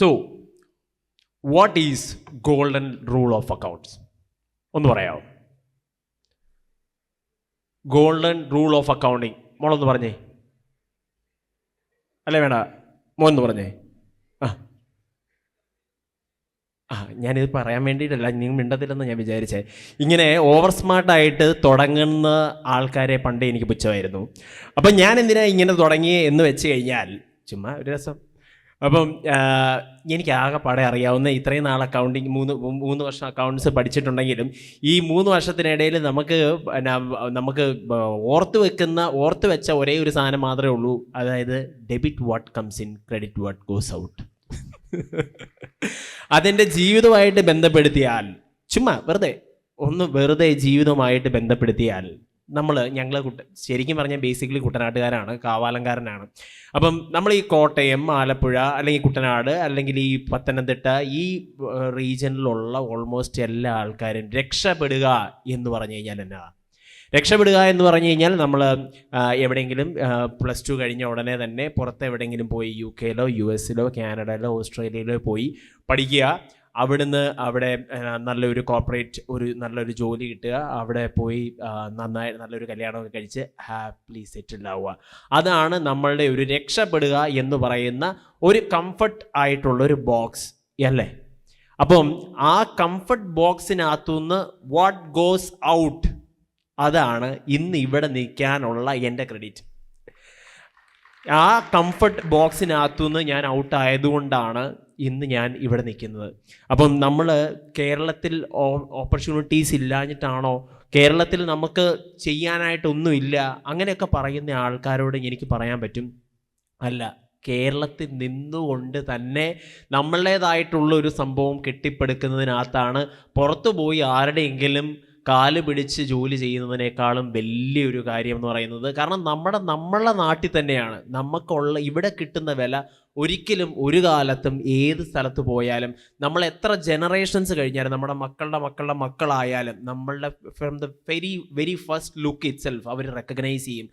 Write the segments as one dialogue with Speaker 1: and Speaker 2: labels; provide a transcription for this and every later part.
Speaker 1: So what is golden rule of accounts ഒന്ന് പറയാമോ? Golden rule of accounting മോളൊന്ന് പറഞ്ഞേ. അല്ലേ വേണ്ട, മോന്ന് പറഞ്ഞേ. ഞാനിത് പറയാൻ വേണ്ടിയിട്ടല്ല, നിങ്ങൾ മിണ്ടത്തില്ലെന്ന് ഞാൻ വിചാരിച്ചേ. ഇങ്ങനെ ഓവർ സ്മാർട്ടായിട്ട് തുടങ്ങുന്ന ആൾക്കാരെ പണ്ടേ എനിക്ക് പുച്ഛമായിരുന്നു. അപ്പം ഞാൻ എന്തിനാ ഇങ്ങനെ തുടങ്ങിയേ എന്ന് വെച്ച് കഴിഞ്ഞാൽ ചുമ്മാ ഒരു രസം. അപ്പം എനിക്ക് ആകെപ്പാടെ അറിയാവുന്ന ഇത്രയും നാൾ അക്കൗണ്ടിങ് മൂന്ന് വർഷം അക്കൗണ്ട്സ് പഠിച്ചിട്ടുണ്ടെങ്കിലും ഈ 3 വർഷത്തിനിടയിൽ നമുക്ക് ഓർത്ത് വെച്ച ഒരേ ഒരു സാധനം മാത്രമേ ഉള്ളൂ. അതായത് debit what comes in, credit what goes out. അതെൻ്റെ ജീവിതമായിട്ട് ബന്ധപ്പെടുത്തിയാൽ, ചുമ്മാ വെറുതെ ജീവിതമായിട്ട് ബന്ധപ്പെടുത്തിയാൽ ഞങ്ങൾ ശരിക്കും പറഞ്ഞാൽ ബേസിക്കലി കുട്ടനാട്ടുകാരാണ്, കാവാലംകാരനാണ്. അപ്പം നമ്മൾ ഈ കോട്ടയം, ആലപ്പുഴ, അല്ലെങ്കിൽ കുട്ടനാട്, അല്ലെങ്കിൽ ഈ പത്തനംതിട്ട, ഈ റീജിയനിലുള്ള ഓൾമോസ്റ്റ് എല്ലാ ആൾക്കാരും രക്ഷപ്പെടുക എന്ന് പറഞ്ഞു കഴിഞ്ഞാൽ എന്നാ? രക്ഷപ്പെടുക എന്ന് പറഞ്ഞു കഴിഞ്ഞാൽ നമ്മൾ എവിടെയെങ്കിലും +2 കഴിഞ്ഞ ഉടനെ തന്നെ പുറത്ത് എവിടെയെങ്കിലും പോയി UK-ലോ US-ലോ കാനഡയിലോ ഓസ്ട്രേലിയയിലോ പോയി പഠിക്കുക. അവിടെ നല്ലൊരു കോർപ്പറേറ്റ് നല്ലൊരു ജോലി കിട്ടുക, അവിടെ പോയി നല്ലൊരു കല്യാണമൊക്കെ കഴിച്ച് ഹാപ്പിലി സെറ്റിൽഡ് ആവുക. അതാണ് നമ്മളുടെ ഒരു രക്ഷപ്പെടുക എന്ന് പറയുന്ന ഒരു കംഫർട്ട് ആയിട്ടുള്ളൊരു ബോക്സ് അല്ലേ? അപ്പം ആ കംഫർട്ട് ബോക്സിനകത്തുനിന്ന് വാട്ട് ഗോസ് ഔട്ട്, അതാണ് ഇന്ന് ഇവിടെ നിൽക്കാനുള്ള എൻ്റെ ക്രെഡിറ്റ്. ആ കംഫർട്ട് ബോക്സിനകത്തുനിന്ന് ഞാൻ ഔട്ടായതുകൊണ്ടാണ് ഇന്ന് ഞാൻ ഇവിടെ നിൽക്കുന്നത്. അപ്പം നമ്മൾ കേരളത്തിൽ ഓപ്പർച്യൂണിറ്റീസ് ഇല്ലാഞ്ഞിട്ടാണോ, കേരളത്തിൽ നമുക്ക് ചെയ്യാനായിട്ടൊന്നുമില്ല, അങ്ങനെയൊക്കെ പറയുന്ന ആൾക്കാരോട് എനിക്ക് പറയാൻ പറ്റും, അല്ല, കേരളത്തിൽ നിന്നുകൊണ്ട് തന്നെ നമ്മളുടേതായിട്ടുള്ളൊരു സംഭവം കെട്ടിപ്പടുക്കുന്നതിനകത്താണ് പുറത്തു പോയി ആരുടെയെങ്കിലും കാല് പിടിച്ച് ജോലി ചെയ്യുന്നതിനേക്കാളും വലിയൊരു കാര്യം എന്ന് പറയുന്നത്. കാരണം നമ്മളെ നാട്ടിൽ തന്നെയാണ് ഇവിടെ കിട്ടുന്ന വില ഒരിക്കലും ഒരു കാലത്തും ഏത് സ്ഥലത്ത് പോയാലും നമ്മൾ എത്ര ജനറേഷൻസ് കഴിഞ്ഞാലും നമ്മുടെ മക്കളുടെ മക്കളായാലും നമ്മളുടെ from the very very first look itself അവർ റെക്കഗ്നൈസ് ചെയ്യും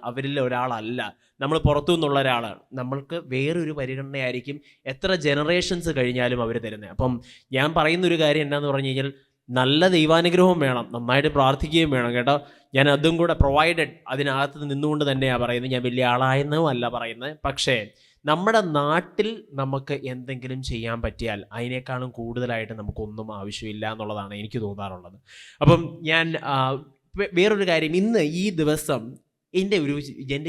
Speaker 1: അവരിൽ ഒരാളല്ല, നമ്മൾ പുറത്തു നിന്നുള്ള ഒരാളാണ്. നമ്മൾക്ക് വേറൊരു പരിഗണനയായിരിക്കും എത്ര ജനറേഷൻസ് കഴിഞ്ഞാലും അവർ തരുന്നത്. അപ്പം ഞാൻ പറയുന്നൊരു കാര്യം എന്താണെന്ന് പറഞ്ഞു കഴിഞ്ഞാൽ, നല്ല ദൈവാനുഗ്രഹവും വേണം, നന്നായിട്ട് പ്രാർത്ഥിക്കുകയും വേണം കേട്ടോ. ഞാൻ അതും കൂടെ പ്രൊവൈഡഡ് അതിനകത്ത് നിന്നുകൊണ്ട് തന്നെയാണ് പറയുന്നത്. ഞാൻ വലിയ ആളായെന്നും അല്ല പറയുന്നത്. പക്ഷേ നമ്മുടെ നാട്ടിൽ നമുക്ക് എന്തെങ്കിലും ചെയ്യാൻ പറ്റിയാൽ അതിനേക്കാളും കൂടുതലായിട്ട് നമുക്കൊന്നും ആവശ്യമില്ല എന്നുള്ളതാണ് എനിക്ക് തോന്നാറുള്ളത്. അപ്പം ഞാൻ വേറൊരു കാര്യം, ഇന്ന് ഈ ദിവസം എൻ്റെ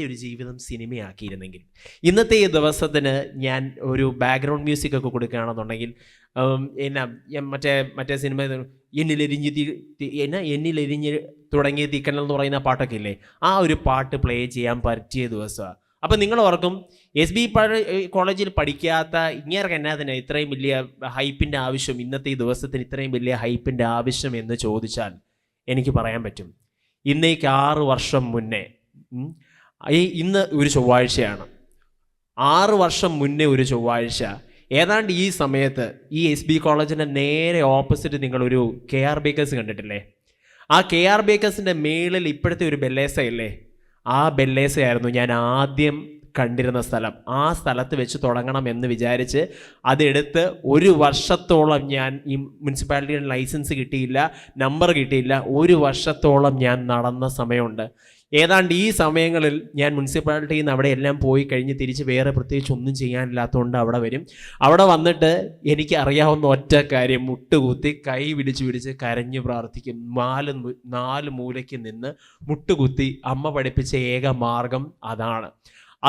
Speaker 1: ഒരു ജീവിതം സിനിമയാക്കിയിരുന്നെങ്കിൽ, ഇന്നത്തെ ഈ ദിവസത്തിന് ഞാൻ ഒരു ബാക്ക്ഗ്രൗണ്ട് മ്യൂസിക് ഒക്കെ കൊടുക്കുകയാണെന്നുണ്ടെങ്കിൽ, മറ്റേ സിനിമ എന്നിലെരിഞ്ഞ് തുടങ്ങിയ തീക്കനൽ എന്ന് പറയുന്ന പാട്ടൊക്കെ ഇല്ലേ, ആ ഒരു പാട്ട് പ്ലേ ചെയ്യാൻ പറ്റിയ ദിവസമാണ്. അപ്പം നിങ്ങൾ ഓർക്കും, SB കോളേജിൽ പഠിക്കാത്ത ഇങ്ങേർക്ക് എന്നാ ഇത്രയും വലിയ ഹൈപ്പിൻ്റെ ആവശ്യം, ഇന്നത്തെ ഈ ദിവസത്തിന് ഇത്രയും വലിയ ഹൈപ്പിൻ്റെ ആവശ്യം എന്ന് ചോദിച്ചാൽ എനിക്ക് പറയാൻ പറ്റും, ഇന്നേക്ക് 6 വർഷം മുന്നേ, ഇന്ന് ഒരു ചൊവ്വാഴ്ചയാണ്, 6 വർഷം മുന്നേ ഒരു ചൊവ്വാഴ്ച ഏതാണ്ട് ഈ സമയത്ത് ഈ SB കോളേജിൻ്റെ നേരെ ഓപ്പോസിറ്റ് നിങ്ങളൊരു KR ബേക്കേഴ്സ് കണ്ടിട്ടില്ലേ? ആ KR ബേക്കേഴ്സിൻ്റെ മേളിൽ ഇപ്പോഴത്തെ ഒരു ബെല്ലേസ ഇല്ലേ, ആ ബെല്ലേസയായിരുന്നു ഞാൻ ആദ്യം കണ്ടിരുന്ന സ്ഥലം. ആ സ്ഥലത്ത് വെച്ച് തുടങ്ങണം എന്ന് വിചാരിച്ച് അതെടുത്ത് 1 വർഷത്തോളം ഞാൻ, ഈ മുനിസിപ്പാലിറ്റിയുടെ ലൈസൻസ് കിട്ടിയില്ല, നമ്പർ കിട്ടിയില്ല, 1 വർഷത്തോളം ഞാൻ നടന്ന സമയമുണ്ട്. ഏതാണ്ട് ഈ സമയങ്ങളിൽ ഞാൻ മുനിസിപ്പാലിറ്റിയിൽ നിന്ന് അവിടെ എല്ലാം പോയി കഴിഞ്ഞ് തിരിച്ച് വേറെ പ്രത്യേകിച്ച് ഒന്നും ചെയ്യാനില്ലാത്തതുകൊണ്ട് അവിടെ വരും. അവിടെ വന്നിട്ട് എനിക്ക് അറിയാവുന്ന ഒറ്റ കാര്യം, മുട്ടുകുത്തി കൈ പിടിച്ച് കരഞ്ഞു പ്രാർത്ഥിക്കും. 4 മൂലയ്ക്ക് നിന്ന് മുട്ടുകുത്തി അമ്മ പഠിപ്പിച്ച ഏക മാർഗം അതാണ്.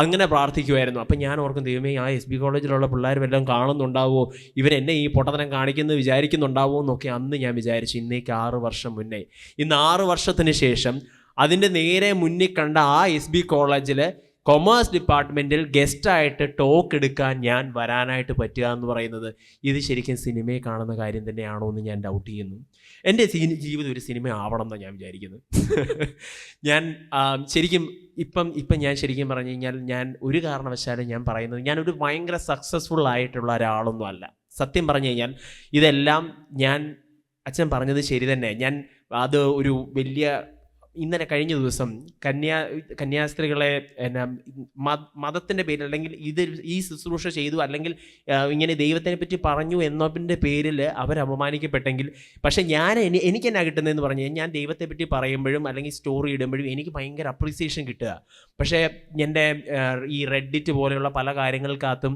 Speaker 1: അങ്ങനെ പ്രാർത്ഥിക്കുമായിരുന്നു. അപ്പം ഞാൻ ഓർക്കും, ദൈവമേ, ആ SB കോളേജിലുള്ള പിള്ളേർ വല്ലതും കാണുന്നുണ്ടാവുമോ, ഇവരെന്നെ ഈ പൊട്ടത്തനം കാണിക്കുന്നത് വിചാരിക്കുന്നുണ്ടാവുമോ എന്നൊക്കെ അന്ന് ഞാൻ വിചാരിച്ചു. ഇന്നേക്ക് 6 വർഷം മുന്നേ, ഇന്ന് 6 വർഷത്തിന് ശേഷം അതിൻ്റെ നേരെ മുന്നിൽ കണ്ട ആ SB കോളേജിൽ കൊമേഴ്സ് ഡിപ്പാർട്ട്മെൻറ്റിൽ ഗസ്റ്റായിട്ട് ടോക്ക് എടുക്കാൻ ഞാൻ വരാനായിട്ട് പറ്റുക എന്ന് പറയുന്നത്, ഇത് ശരിക്കും സിനിമയെ കാണുന്ന കാര്യം തന്നെയാണോ എന്ന് ഞാൻ ഡൗട്ട് ചെയ്യുന്നു. എൻ്റെ ജീവിതം ഒരു സിനിമ ആവണം എന്നാണ് ഞാൻ വിചാരിക്കുന്നത്. ഞാൻ ശരിക്കും ഇപ്പം ഞാൻ ശരിക്കും പറഞ്ഞു കഴിഞ്ഞാൽ, ഞാൻ ഒരു കാരണവശാലും ഞാൻ പറയുന്നത്, ഞാനൊരു ഭയങ്കര സക്സസ്ഫുൾ ആയിട്ടുള്ള ഒരാളൊന്നും അല്ല. സത്യം പറഞ്ഞു കഴിഞ്ഞാൽ ഇതെല്ലാം അച്ഛൻ പറഞ്ഞത് ശരി തന്നെ. ഞാൻ അത് ഒരു വലിയ ഇന്നലെ കഴിഞ്ഞ ദിവസം കന്യാസ്ത്രീകളെ എന്നാ മതത്തിൻ്റെ പേരിൽ അല്ലെങ്കിൽ ഈ ശുശ്രൂഷ ചെയ്തു അല്ലെങ്കിൽ ഇങ്ങനെ ദൈവത്തിനെ പറ്റി പറഞ്ഞു എന്നതിൻ്റെ പേരിൽ അവർ അപമാനിക്കപ്പെട്ടെങ്കിൽ, പക്ഷേ എനിക്ക് എന്നാ കിട്ടുന്നതെന്ന് പറഞ്ഞു കഴിഞ്ഞാൽ ഞാൻ ദൈവത്തെ പറ്റി പറയുമ്പോഴും അല്ലെങ്കിൽ സ്റ്റോറി ഇടുമ്പോഴും എനിക്ക് ഭയങ്കര അപ്രീസിയേഷൻ കിട്ടുക. പക്ഷേ എൻ്റെ ഈ റെഡിറ്റ് പോലെയുള്ള പല കാര്യങ്ങൾക്കകത്തും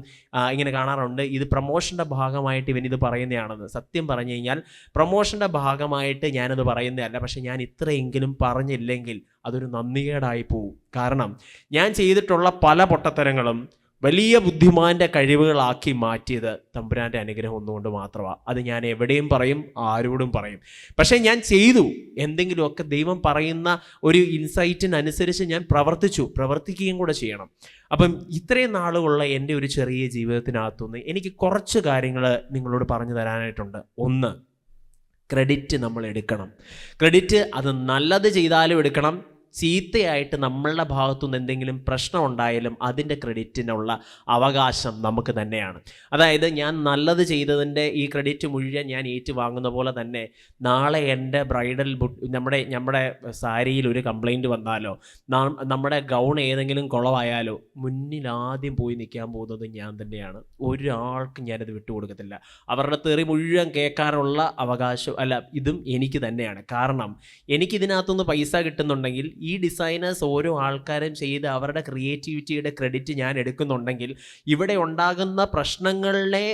Speaker 1: ഇങ്ങനെ കാണാറുണ്ട്, ഇത് പ്രൊമോഷൻ്റെ ഭാഗമായിട്ട് ഇവനിത് പറയുന്നതാണെന്ന്. സത്യം പറഞ്ഞു കഴിഞ്ഞാൽ പ്രൊമോഷൻ്റെ ഭാഗമായിട്ട് ഞാനത് പറയുന്നതല്ല. പക്ഷെ ഞാൻ ഇത്രയെങ്കിലും പറഞ്ഞില്ലെങ്കിൽ അതൊരു നന്ദികേടായി പോവും. കാരണം ഞാൻ ചെയ്തിട്ടുള്ള പല പൊട്ടത്തരങ്ങളും വലിയ ബുദ്ധിമാൻ്റെ കഴിവുകളാക്കി മാറ്റിയത് തമ്പുരാൻ്റെ അനുഗ്രഹം ഒന്നുകൊണ്ട് മാത്രമാണ്. അത് ഞാൻ എവിടെയും പറയും, ആരോടും പറയും. പക്ഷേ ഞാൻ ചെയ്തു എന്തെങ്കിലുമൊക്കെ ദൈവം പറയുന്ന ഒരു ഇൻസൈറ്റിനനുസരിച്ച് ഞാൻ പ്രവർത്തിക്കുകയും കൂടെ ചെയ്യണം. അപ്പം ഇത്രയും നാളുകളുള്ള എൻ്റെ ഒരു ചെറിയ ജീവിതത്തിനകത്തുനിന്ന് എനിക്ക് കുറച്ച് കാര്യങ്ങൾ നിങ്ങളോട് പറഞ്ഞു തരാനായിട്ടുണ്ട്. ഒന്ന്, ക്രെഡിറ്റ് നമ്മൾ എടുക്കണം. ക്രെഡിറ്റ് അത് നല്ലത് ചെയ്താലും എടുക്കണം, ചീത്തയായിട്ട് നമ്മളുടെ ഭാഗത്തുനിന്ന് എന്തെങ്കിലും പ്രശ്നം ഉണ്ടായാലും അതിൻ്റെ ക്രെഡിറ്റിനുള്ള അവകാശം നമുക്ക് തന്നെയാണ്. അതായത് ഞാൻ നല്ലത് ചെയ്തതിൻ്റെ ഈ ക്രെഡിറ്റ് മുഴുവൻ ഞാൻ ഏറ്റുവാങ്ങുന്ന പോലെ തന്നെ നാളെ എൻ്റെ ബ്രൈഡൽ നമ്മുടെ സാരിയിൽ ഒരു കംപ്ലൈൻറ്റ് വന്നാലോ നമ്മുടെ ഗൗൺ ഏതെങ്കിലും കുളമായാലോ മുന്നിൽ ആദ്യം പോയി നിൽക്കാൻ പോകുന്നത് ഞാൻ തന്നെയാണ്. ഒരാൾക്കും ഞാനത് വിട്ടുകൊടുക്കത്തില്ല. അവരുടെ തെറി മുഴുവൻ കേൾക്കാനുള്ള അവകാശം ഇതും എനിക്ക് തന്നെയാണ്. കാരണം എനിക്കിതിനകത്തുനിന്ന് പൈസ കിട്ടുന്നുണ്ടെങ്കിൽ ഈ ഡിസൈനേഴ്സ് ഓരോ ആൾക്കാരും ചെയ്ത് അവരുടെ ക്രിയേറ്റിവിറ്റിയുടെ ക്രെഡിറ്റ് ഞാൻ എടുക്കുന്നുണ്ടെങ്കിൽ ഇവിടെ ഉണ്ടാകുന്ന പ്രശ്നങ്ങളുടെ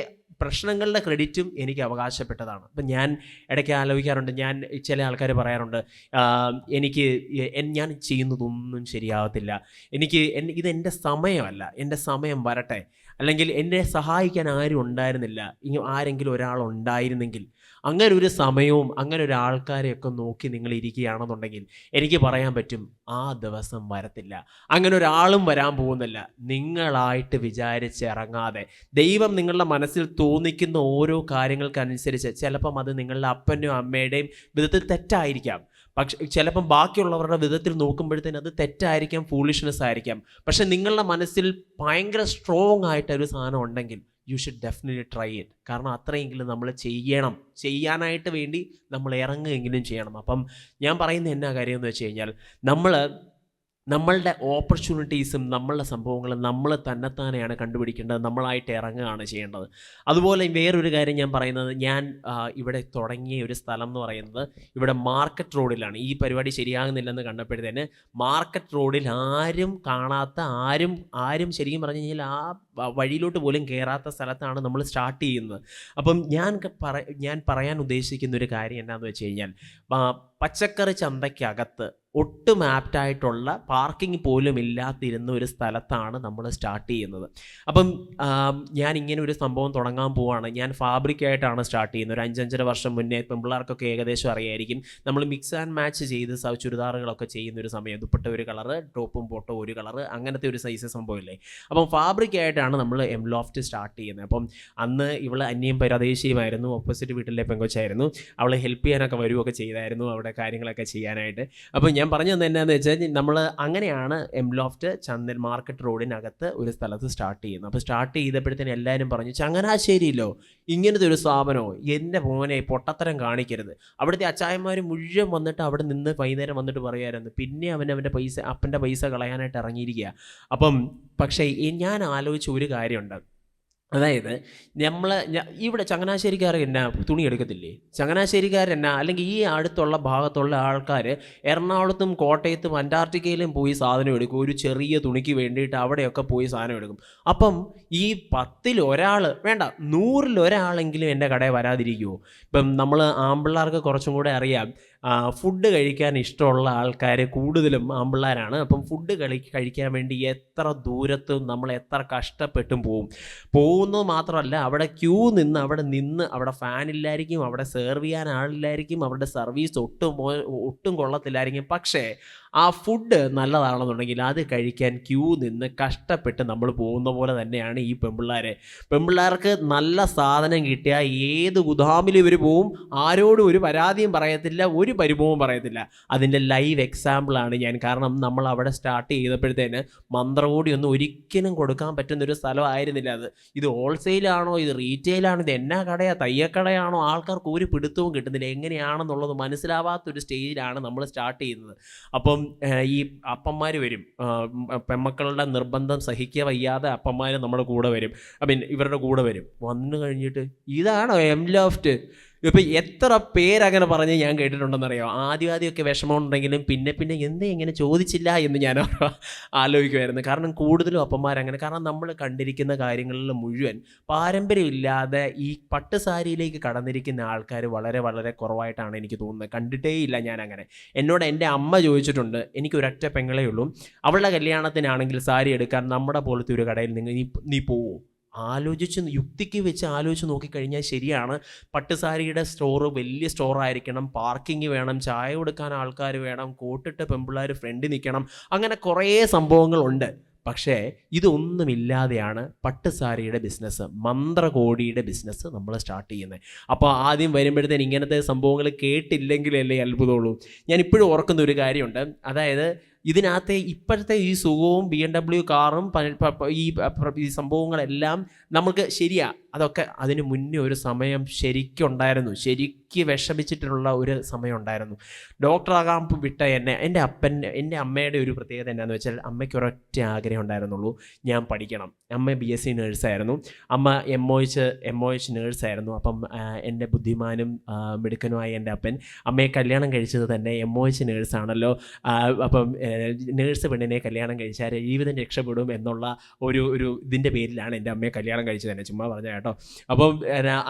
Speaker 1: ക്രെഡിറ്റും എനിക്ക് അവകാശപ്പെട്ടതാണ്. അപ്പം ഞാൻ ഇടയ്ക്ക് ആലോചിക്കാറുണ്ട്, ചില ആൾക്കാർ പറയാറുണ്ട് ഞാൻ ചെയ്യുന്നതൊന്നും ശരിയാവത്തില്ല, ഇതെൻ്റെ സമയമല്ല, എൻ്റെ സമയം വരട്ടെ, അല്ലെങ്കിൽ എന്നെ സഹായിക്കാൻ ആരും ഉണ്ടായിരുന്നില്ല, ആരെങ്കിലും ഒരാളുണ്ടായിരുന്നെങ്കിൽ. അങ്ങനെ ഒരു സമയവും അങ്ങനെ ഒരു ആൾക്കാരെയൊക്കെ നോക്കി നിങ്ങൾ ഇരിക്കുകയാണെന്നുണ്ടെങ്കിൽ എനിക്ക് പറയാൻ പറ്റും ആ ദിവസം വരത്തില്ല, അങ്ങനെ ഒരാളും വരാൻ പോകുന്നില്ല. നിങ്ങളായിട്ട് വിചാരിച്ചിറങ്ങാതെ ദൈവം നിങ്ങളുടെ മനസ്സിൽ തോന്നിക്കുന്ന ഓരോ കാര്യങ്ങൾക്കനുസരിച്ച് ചിലപ്പം അത് നിങ്ങളുടെ അപ്പൻ്റെയും അമ്മയുടെയും വിധത്തിൽ തെറ്റായിരിക്കാം, പക്ഷെ ചിലപ്പം ബാക്കിയുള്ളവരുടെ വിധത്തിൽ നോക്കുമ്പോഴത്തേന് അത് തെറ്റായിരിക്കാം, ഫൂളിഷ്നെസ് ആയിരിക്കാം. പക്ഷെ നിങ്ങളുടെ മനസ്സിൽ ഭയങ്കര സ്ട്രോങ് ആയിട്ടൊരു സാധനം ഉണ്ടെങ്കിൽ you should definitely try it. കാരണം അത്രയെങ്കിലും നമ്മൾ ചെയ്യാനായിട്ട് വേണ്ടി നമ്മൾ ഇറങ്ങുകയെങ്കിലും ചെയ്യണം. അപ്പം ഞാൻ പറയുന്ന എന്നാ കാര്യം എന്ന് വെച്ച് കഴിഞ്ഞാൽ നമ്മളുടെ ഓപ്പർച്യൂണിറ്റീസും നമ്മളുടെ സംഭവങ്ങളും നമ്മൾ തന്നെത്താനെയാണ് കണ്ടുപിടിക്കേണ്ടത്, നമ്മളായിട്ട് ഇറങ്ങുകയാണ് ചെയ്യേണ്ടത്. അതുപോലെ വേറൊരു കാര്യം ഞാൻ പറയുന്നത്, ഞാൻ ഇവിടെ തുടങ്ങിയ ഒരു സ്ഥലം എന്ന് പറയുന്നത് ഇവിടെ മാർക്കറ്റ് റോഡിലാണ്. ഈ പരിപാടി ശരിയാകുന്നില്ലെന്ന് കണ്ടപ്പോഴത്തേന് മാർക്കറ്റ് റോഡിൽ ആരും കാണാത്ത ആരും ശരിക്കും പറഞ്ഞു കഴിഞ്ഞാൽ ആ വഴിയിലോട്ട് പോലും കയറാത്ത സ്ഥലത്താണ് നമ്മൾ സ്റ്റാർട്ട് ചെയ്യുന്നത്. അപ്പം ഞാൻ പറയാൻ ഉദ്ദേശിക്കുന്ന ഒരു കാര്യം എന്താണെന്ന് വെച്ച് കഴിഞ്ഞാൽ, പച്ചക്കറി ചന്തയ്ക്കകത്ത് ഒട്ടും ആപ്റ്റായിട്ടുള്ള പാർക്കിംഗ് പോലും ഇല്ലാതിരുന്ന ഒരു സ്ഥലത്താണ് നമ്മൾ സ്റ്റാർട്ട് ചെയ്യുന്നത്. അപ്പം ഞാൻ ഇങ്ങനെ ഒരു സംഭവം തുടങ്ങാൻ പോവുകയാണ്. ഞാൻ ഫാബ്രിക്കായിട്ടാണ് സ്റ്റാർട്ട് ചെയ്യുന്നത്. ഒരു 5-5.5 വർഷം മുന്നേ പെൺപിള്ളേർക്കൊക്കെ ഏകദേശം അറിയായിരിക്കും. നമ്മൾ മിക്സ് ആൻഡ് മാച്ച് ചെയ്ത് ചുരിദാറുകളൊക്കെ ചെയ്യുന്നൊരു സമയം, ദുപ്പട്ട ഒരു കളറ്, ടോപ്പും ബോട്ടോ ഒരു കളറ്, അങ്ങനത്തെ ഒരു സൈസ് സംഭവമില്ലേ. അപ്പം ഫാബ്രിക്കായിട്ടാണ് നമ്മൾ എംലോഫ്റ്റ് സ്റ്റാർട്ട് ചെയ്യുന്നത്. അപ്പം അന്ന് ഇവൾ അന്യം പരദേശിയുമായിരുന്നു, ഓപ്പോസിറ്റ് വീട്ടിലെ പെങ്കൊച്ചായിരുന്നു. അവൾ ഹെൽപ്പ് ചെയ്യാനൊക്കെ വരുമൊക്കെ ചെയ്തായിരുന്നു അവിടെ കാര്യങ്ങളൊക്കെ ചെയ്യാനായിട്ട്. അപ്പം ഞാൻ പറഞ്ഞു തന്നെ എന്നാന്ന് വെച്ചാൽ, നമ്മൾ അങ്ങനെയാണ് എംലോഫ്റ്റ് ചന്ദൻ മാർക്കറ്റ് റോഡിനകത്ത് ഒരു സ്ഥലത്ത് സ്റ്റാർട്ട് ചെയ്യുന്നത്. അപ്പോൾ സ്റ്റാർട്ട് ചെയ്തപ്പോഴത്തേന് എല്ലാവരും പറഞ്ഞു, ചങ്ങനാശ്ശേരിയിലോ ഇങ്ങനത്തെ ഒരു സ്ഥാപനമോ, എൻ്റെ മോനെ പൊട്ടത്തരം കാണിക്കരുത്. അവിടുത്തെ അച്ചായന്മാർ മുഴുവൻ വന്നിട്ട് അവിടെ നിന്ന് വൈകുന്നേരം വന്നിട്ട് പറയുമായിരുന്നു. പിന്നെ അവൻ്റെ അപ്പൻ്റെ പൈസ കളയാനായിട്ട് ഇറങ്ങിയിരിക്കുക. അപ്പം പക്ഷേ ഞാൻ ആലോചിച്ച ഒരു കാര്യമുണ്ട്. അതായത് ഇവിടെ ചങ്ങനാശ്ശേരിക്കാർ എന്നാ തുണി എടുക്കത്തില്ലേ? ചങ്ങനാശ്ശേരിക്കാരെന്നാ അല്ലെങ്കിൽ ഈ അടുത്തുള്ള ഭാഗത്തുള്ള ആൾക്കാർ എറണാകുളത്തും കോട്ടയത്തും അന്റാർട്ടിക്കയിലും പോയി സാധനം എടുക്കും. ഒരു ചെറിയ തുണിക്ക് വേണ്ടിയിട്ട് അവിടെയൊക്കെ പോയി സാധനം എടുക്കും. അപ്പം ഈ 10-ൽ ഒരാൾ വേണ്ട 100-ൽ ഒരാളെങ്കിലും എൻ്റെ കടയിൽ വരാതിരിക്കുമോ? ഇപ്പം നമ്മൾ ആമ്പിള്ളേർക്ക് കുറച്ചും കൂടെ അറിയാം, ഫുഡ് കഴിക്കാൻ ഇഷ്ടമുള്ള ആൾക്കാർ കൂടുതലും ആമ്പിള്ളേരാണ്. അപ്പം ഫുഡ് കഴിക്കാൻ വേണ്ടി എത്ര ദൂരത്തും നമ്മൾ എത്ര കഷ്ടപ്പെട്ടും പോകുന്നത് മാത്രമല്ല, അവിടെ ക്യൂ നിന്ന് അവിടെ ഫാനില്ലായിരിക്കും, അവിടെ സെർവ് ചെയ്യാൻ ആളില്ലായിരിക്കും, അവരുടെ സർവീസ് ഒട്ടും കൊള്ളത്തില്ലായിരിക്കും. പക്ഷേ ആ ഫുഡ് നല്ലതാണെന്നുണ്ടെങ്കിൽ അത് കഴിക്കാൻ ക്യൂ നിന്ന് കഷ്ടപ്പെട്ട് നമ്മൾ പോകുന്ന പോലെ തന്നെയാണ് ഈ പെൺപിള്ളേർക്ക് നല്ല സാധനം കിട്ടിയാൽ ഏത് ഗുദാമിൽ ഇവർ പോവും, ആരോടും ഒരു പരാതിയും പറയത്തില്ല, ഒരു പരിഭവവും പറയത്തില്ല. അതിൻ്റെ ലൈവ് എക്സാമ്പിളാണ് ഞാൻ. കാരണം നമ്മൾ അവിടെ സ്റ്റാർട്ട് ചെയ്തപ്പോഴത്തേന് മന്ത്രകോടി ഒന്നും ഒരിക്കലും കൊടുക്കാൻ പറ്റുന്നൊരു സ്ഥലമായിരുന്നില്ല അത്. ഇത് ഹോൾസെയിലാണോ, ഇത് റീറ്റെയിലാണോ, ഇത് എന്നാ കടയാ, തയ്യക്കടയാണോ, ആൾക്കാർക്ക് ഒരു പിടുത്തവും കിട്ടുന്നില്ല, എങ്ങനെയാണെന്നുള്ളത് മനസ്സിലാവാത്തൊരു സ്റ്റേജിലാണ് നമ്മൾ സ്റ്റാർട്ട് ചെയ്യുന്നത്. അപ്പം ഈ അപ്പന്മാർ വരും, പെമ്മക്കളുടെ നിർബന്ധം സഹിക്കുക വയ്യാതെ അപ്പന്മാർ നമ്മുടെ കൂടെ വരും, ഇവരുടെ കൂടെ വരും. വന്നു കഴിഞ്ഞിട്ട് ഇതാണോ എം ലോഫ്റ്റ്, ഇപ്പം എത്ര പേരങ്ങനെ പറഞ്ഞ് ഞാൻ കേട്ടിട്ടുണ്ടെന്നറിയാം. ആദ്യമൊക്കെ വിഷമമുണ്ടെങ്കിലും പിന്നെ ഇങ്ങനെ ചോദിച്ചില്ല എന്ന് ഞാൻ ആലോചിക്കുമായിരുന്നു. കാരണം കൂടുതലും അപ്പന്മാരങ്ങനെ, കാരണം നമ്മൾ കണ്ടിരിക്കുന്ന കാര്യങ്ങളിൽ മുഴുവൻ പാരമ്പര്യമില്ലാതെ ഈ പട്ടുസാരിയിലേക്ക് കടന്നിരിക്കുന്ന ആൾക്കാർ വളരെ വളരെ കുറവായിട്ടാണ് എനിക്ക് തോന്നുന്നത്. കണ്ടിട്ടേ ഇല്ല ഞാൻ അങ്ങനെ. എന്നോട് എൻ്റെ അമ്മ ചോദിച്ചിട്ടുണ്ട്, എനിക്കൊരൊറ്റ പെങ്ങളേ ഉള്ളൂ, അവളുടെ കല്യാണത്തിനാണെങ്കിൽ സാരി എടുക്കാൻ നമ്മുടെ പോലത്തെ ഒരു കടയിൽ നീ പോവോ? യുക്തിക്ക് വെച്ച് ആലോചിച്ച് നോക്കിക്കഴിഞ്ഞാൽ ശരിയാണ്. പട്ടുസാരിയുടെ സ്റ്റോറ് വലിയ സ്റ്റോറായിരിക്കണം, പാർക്കിംഗ് വേണം, ചായ കൊടുക്കാൻ ആൾക്കാർ വേണം, കോട്ടിട്ട് പെമ്പിള്ളേർ ഫ്രണ്ടിൽ നിൽക്കണം, അങ്ങനെ കുറേ സംഭവങ്ങളുണ്ട്. പക്ഷേ ഇതൊന്നുമില്ലാതെയാണ് പട്ടുസാരിയുടെ ബിസിനസ്, മന്ത്രകോടിയുടെ ബിസിനസ് നമ്മൾ സ്റ്റാർട്ട് ചെയ്യുന്നത്. അപ്പോൾ ആദ്യം വരുമ്പോഴത്തേന് ഇങ്ങനത്തെ സംഭവങ്ങൾ കേട്ടില്ലെങ്കിലല്ലേ അത്ഭുതമുള്ളൂ. ഞാൻ ഇപ്പോഴും ഓർക്കുന്ന ഒരു കാര്യമുണ്ട്, അതായത് ഇതിനകത്തെ ഇപ്പോഴത്തെ ഈ സുഖവും BMW കാറും ഈ സംഭവങ്ങളെല്ലാം നമുക്ക് ശരിയാ, അതൊക്കെ അതിന് മുന്നേ ഒരു സമയം ശരിക്കും ഉണ്ടായിരുന്നു, ശരിക്ക് വിഷമിച്ചിട്ടുള്ള ഒരു സമയം ഉണ്ടായിരുന്നു. ഡോക്ടറാകാൻ വിട്ട എൻ്റെ അമ്മയുടെ ഒരു പ്രത്യേകത എന്നാന്ന് വെച്ചാൽ, അമ്മയ്ക്ക് ഒരൊറ്റ ആഗ്രഹം ഉണ്ടായിരുന്നുള്ളൂ, ഞാൻ പഠിക്കണം. അമ്മ BSc നേഴ്സായിരുന്നു, അമ്മ MOH നേഴ്സായിരുന്നു. അപ്പം എൻ്റെ ബുദ്ധിമാനും മിടുക്കനുമായ എൻ്റെ അപ്പൻ അമ്മയെ കല്യാണം കഴിച്ചത് തന്നെ MOH നേഴ്സാണല്ലോ. അപ്പം നേഴ്സ് പെണ്ണിനെ കല്യാണം കഴിച്ചാൽ ജീവിതം രക്ഷപ്പെടും എന്നുള്ള ഒരു ഇതിൻ്റെ പേരിലാണ് എൻ്റെ അമ്മയെ കല്യാണം കഴിച്ചത് തന്നെ, ചുമ്മാ പറഞ്ഞ കേട്ടോ. അപ്പം